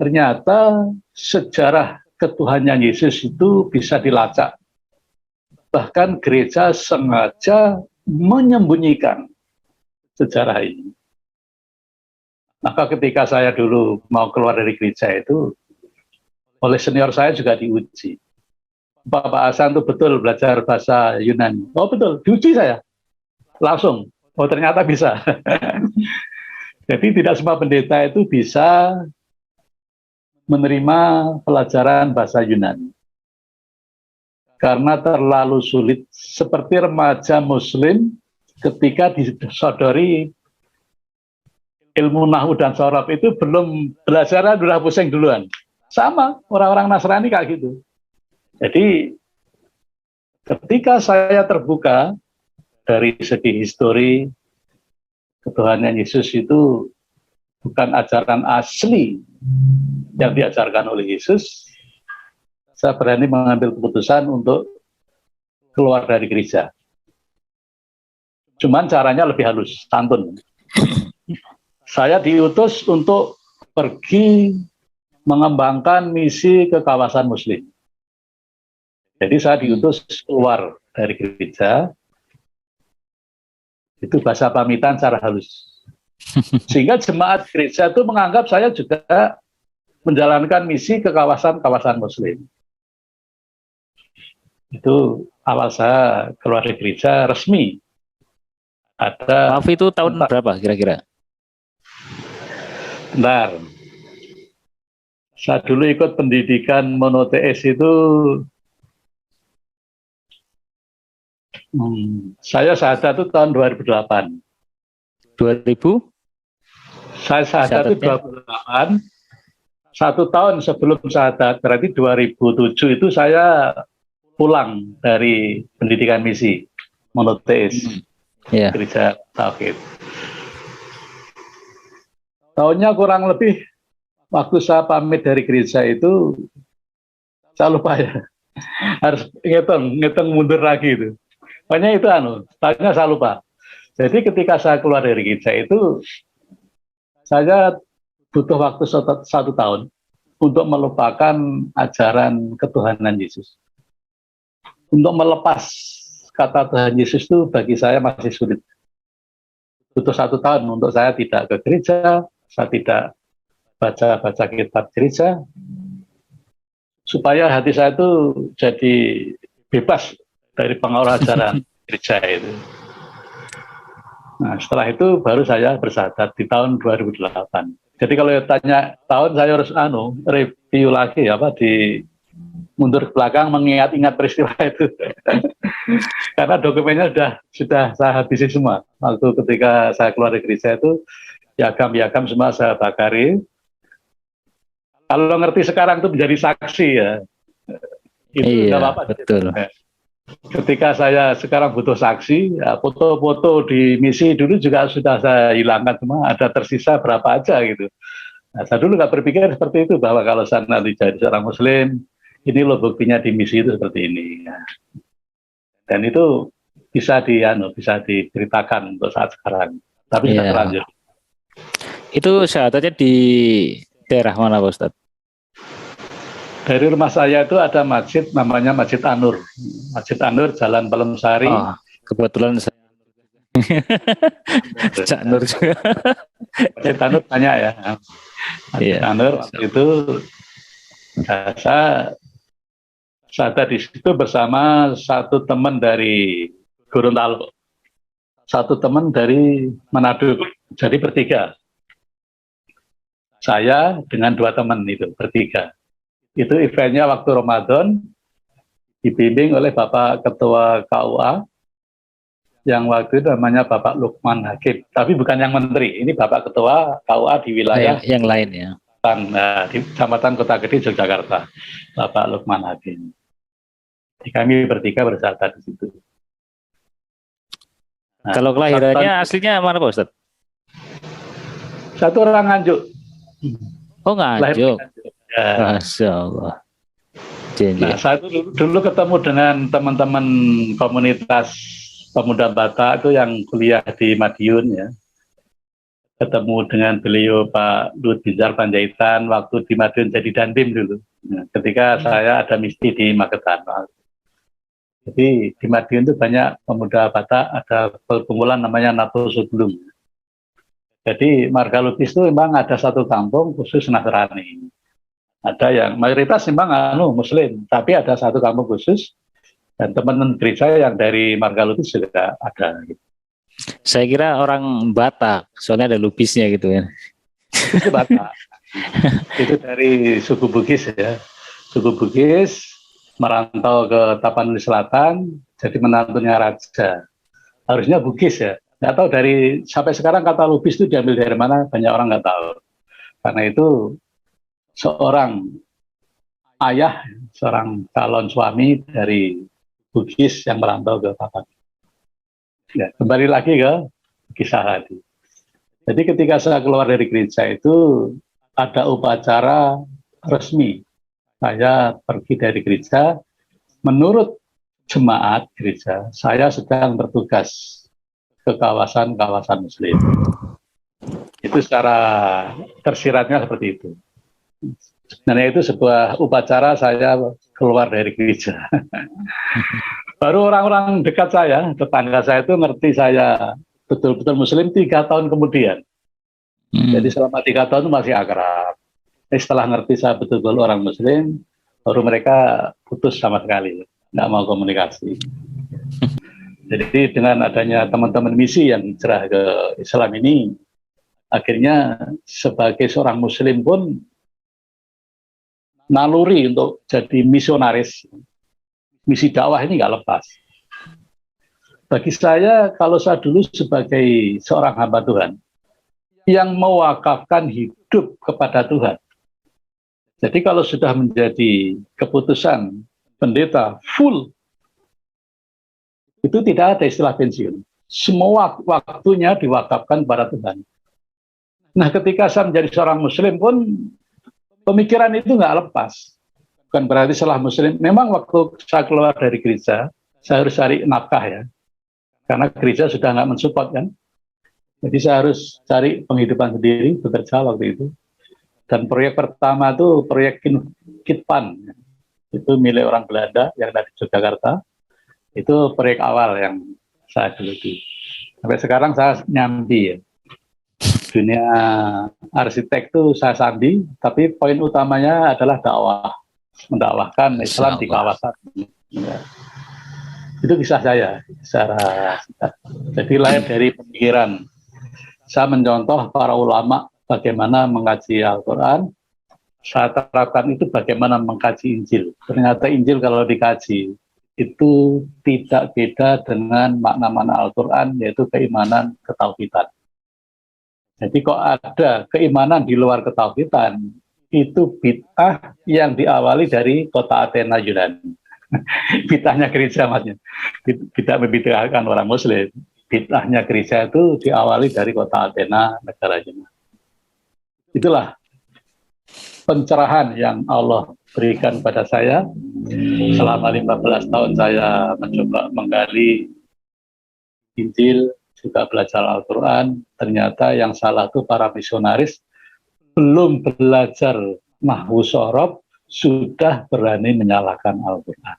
Ternyata sejarah ketuhanan Yesus itu bisa dilacak. Bahkan gereja sengaja menyembunyikan sejarah ini. Maka ketika saya dulu mau keluar dari gereja itu, oleh senior saya juga diuji. Bapak Hasan itu betul belajar bahasa Yunani. Oh betul, diuji saya. Langsung. Oh ternyata bisa. Jadi tidak semua pendeta itu bisa menerima pelajaran bahasa Yunani. Karena terlalu sulit, seperti remaja muslim ketika disodori ilmu nahwu dan sorof itu belum belajar sudah pusing duluan. Sama orang-orang Nasrani kayak gitu. Jadi ketika saya terbuka dari segi histori ketuhanan Yesus itu bukan ajaran asli yang diajarkan oleh Yesus, saya berani mengambil keputusan untuk keluar dari gereja. Cuman caranya lebih halus, santun. Saya diutus untuk pergi mengembangkan misi ke kawasan muslim. Jadi saya diutus keluar dari gereja Itu bahasa pamitan secara halus. Sehingga jemaat gereja itu menganggap saya juga menjalankan misi ke kawasan-kawasan Muslim. Itu awal saya keluar dari gereja resmi. Ada. Maaf, itu tahun berapa kira-kira? Bentar. Saya dulu ikut pendidikan monoteis itu, saya syahadat itu tahun 2008. 2000? Saya syahadat itu 2008. 1 tahun sebelum syahadat, berarti 2007 itu saya pulang dari pendidikan misi monoteis gereja Tauhid. Tahunnya kurang lebih waktu saya pamit dari gereja itu, saya lupa ya, harus ngitung mundur lagi itu. Pokoknya itu tahunnya saya lupa. Jadi ketika saya keluar dari gereja itu, saya butuh waktu 1 tahun untuk melupakan ajaran ketuhanan Yesus. Untuk melepas kata Tuhan Yesus itu bagi saya masih sulit. Butuh 1 tahun untuk saya tidak ke gereja, saya tidak baca kitab gereja, supaya hati saya itu jadi bebas dari pengaruh ajaran gereja itu. Nah, setelah itu baru saya bersyahadat di tahun 2008. Jadi kalau tanya tahun, saya harus review lagi di mundur ke belakang mengingat-ingat peristiwa itu. Karena dokumennya sudah saya habisi semua. Waktu ketika saya keluar dari gereja itu, piagam semua saya bakari. Kalau ngerti sekarang itu menjadi saksi ya. Itu nggak apa-apa. Betul. Ketika saya sekarang butuh saksi, foto-foto di misi dulu juga sudah saya hilangkan semua, ada tersisa berapa aja gitu. Nah, saya dulu nggak berpikir seperti itu, bahwa kalau saya nanti jadi seorang Muslim, ini loh buktinya di misi itu seperti ini. Nah, dan itu bisa diceritakan untuk saat sekarang, tapi sudah terlanjur. Itu syahadatnya di daerah mana, Pak Ustadz? Dari rumah saya itu ada masjid, namanya Masjid An-Nur. Masjid An-Nur, Jalan Pelem-Sari. Oh, kebetulan saya An-Nur juga. Masjid An-Nur banyak ya. Masjid An-Nur waktu itu saya ada di situ bersama satu teman dari Gorontalo, satu teman dari Manado. Jadi bertiga. Saya dengan 2 teman itu bertiga. Itu eventnya waktu Ramadan, dibimbing oleh Bapak Ketua KUA, yang waktu itu namanya Bapak Lukman Hakim. Tapi bukan yang menteri, ini Bapak Ketua KUA di wilayah yang lain ya. Di Kecamatan Kota Gede, Yogyakarta, Bapak Lukman Hakim. Jadi kami bertiga bersyahadat di situ. Nah, kalau kelahirannya aslinya mana, Pak Ustadz? Satu orang Nganjuk. Oh, Nganjuk. Ya. Masya Allah. Nah, saya dulu ketemu dengan teman-teman komunitas pemuda Batak itu yang kuliah di Madiun ya. Ketemu dengan beliau Pak Lut Bizar Panjaitan waktu di Madiun jadi dandim dulu. Nah, ketika saya ada misi di Magetan. Jadi di Madiun itu banyak pemuda Batak, ada perkumpulan namanya Nato Sublung. Jadi Marga Lubis itu memang ada satu kampung khusus Nasrani. Ada yang mayoritas memang Muslim, tapi ada satu kampung khusus dan teman-teman gereja yang dari Marga Lubis juga ada. Gitu. Saya kira orang Batak, soalnya ada lubisnya gitu ya. Itu Batak. Itu dari suku Bugis ya. Suku Bugis merantau ke Tapanuli Selatan, jadi menantunya raja. Harusnya Bugis ya. Nggak tahu sampai sekarang kata lubis itu diambil dari mana, banyak orang nggak tahu. Karena itu seorang ayah, seorang calon suami dari Bugis yang merantau ke Papan. Ya, kembali lagi ke kisah tadi. Jadi ketika saya keluar dari gereja itu ada upacara resmi. Saya pergi dari gereja, menurut jemaat gereja, saya sedang bertugas ke kawasan-kawasan Muslim. Itu secara tersiratnya seperti itu. Sebenarnya itu sebuah upacara saya keluar dari gereja. Baru orang-orang dekat saya, tetangga saya itu ngerti saya betul-betul Muslim 3 tahun kemudian. Jadi selama 3 tahun itu masih akrab. Setelah ngerti saya betul-betul orang Muslim, baru mereka putus sama sekali, nggak mau komunikasi. Jadi dengan adanya teman-teman misi yang hijrah ke Islam ini, akhirnya sebagai seorang Muslim pun naluri untuk jadi misionaris, misi dakwah ini nggak lepas. Bagi saya, kalau saya dulu sebagai seorang hamba Tuhan, yang mewakafkan hidup kepada Tuhan. Jadi kalau sudah menjadi keputusan pendeta full, itu tidak ada istilah pensiun. Semua waktunya diwakafkan kepada Tuhan. Nah, ketika saya menjadi seorang Muslim pun, pemikiran itu nggak lepas. Bukan berarti salah Muslim. Memang waktu saya keluar dari gereja, saya harus cari nafkah ya. Karena gereja sudah nggak mensupport kan. Jadi saya harus cari penghidupan sendiri, bekerja waktu itu. Dan proyek pertama itu proyek Kitpan. Itu milik orang Belanda yang dari Yogyakarta. Itu proyek awal yang saya geluti. Sampai sekarang saya nyambi ya. Dunia arsitek itu saya sambi, tapi poin utamanya adalah dakwah. Mendakwahkan Islam di kawasan. Ya. Itu kisah saya secara singkat. Jadi lahir dari pemikiran. Saya mencontoh para ulama bagaimana mengkaji Al-Quran. Saya terapkan itu bagaimana mengkaji Injil. Ternyata Injil kalau dikaji itu tidak beda dengan makna-makna Al-Quran, yaitu keimanan ketauhidan. Jadi kok ada keimanan di luar ketauhidan, itu bid'ah yang diawali dari kota Athena Yunani. Bid'ahnya gereja maksudnya. Tidak membid'ahkan orang Muslim. Bid'ahnya gereja itu diawali dari kota Athena, negara Yunani. Itulah pencerahan yang Allah berikan pada saya. Selama 15 tahun saya mencoba menggali Injil, juga belajar Al-Quran. Ternyata yang salah itu para misionaris belum belajar nahwu shorof, sudah berani menyalahkan Al-Quran.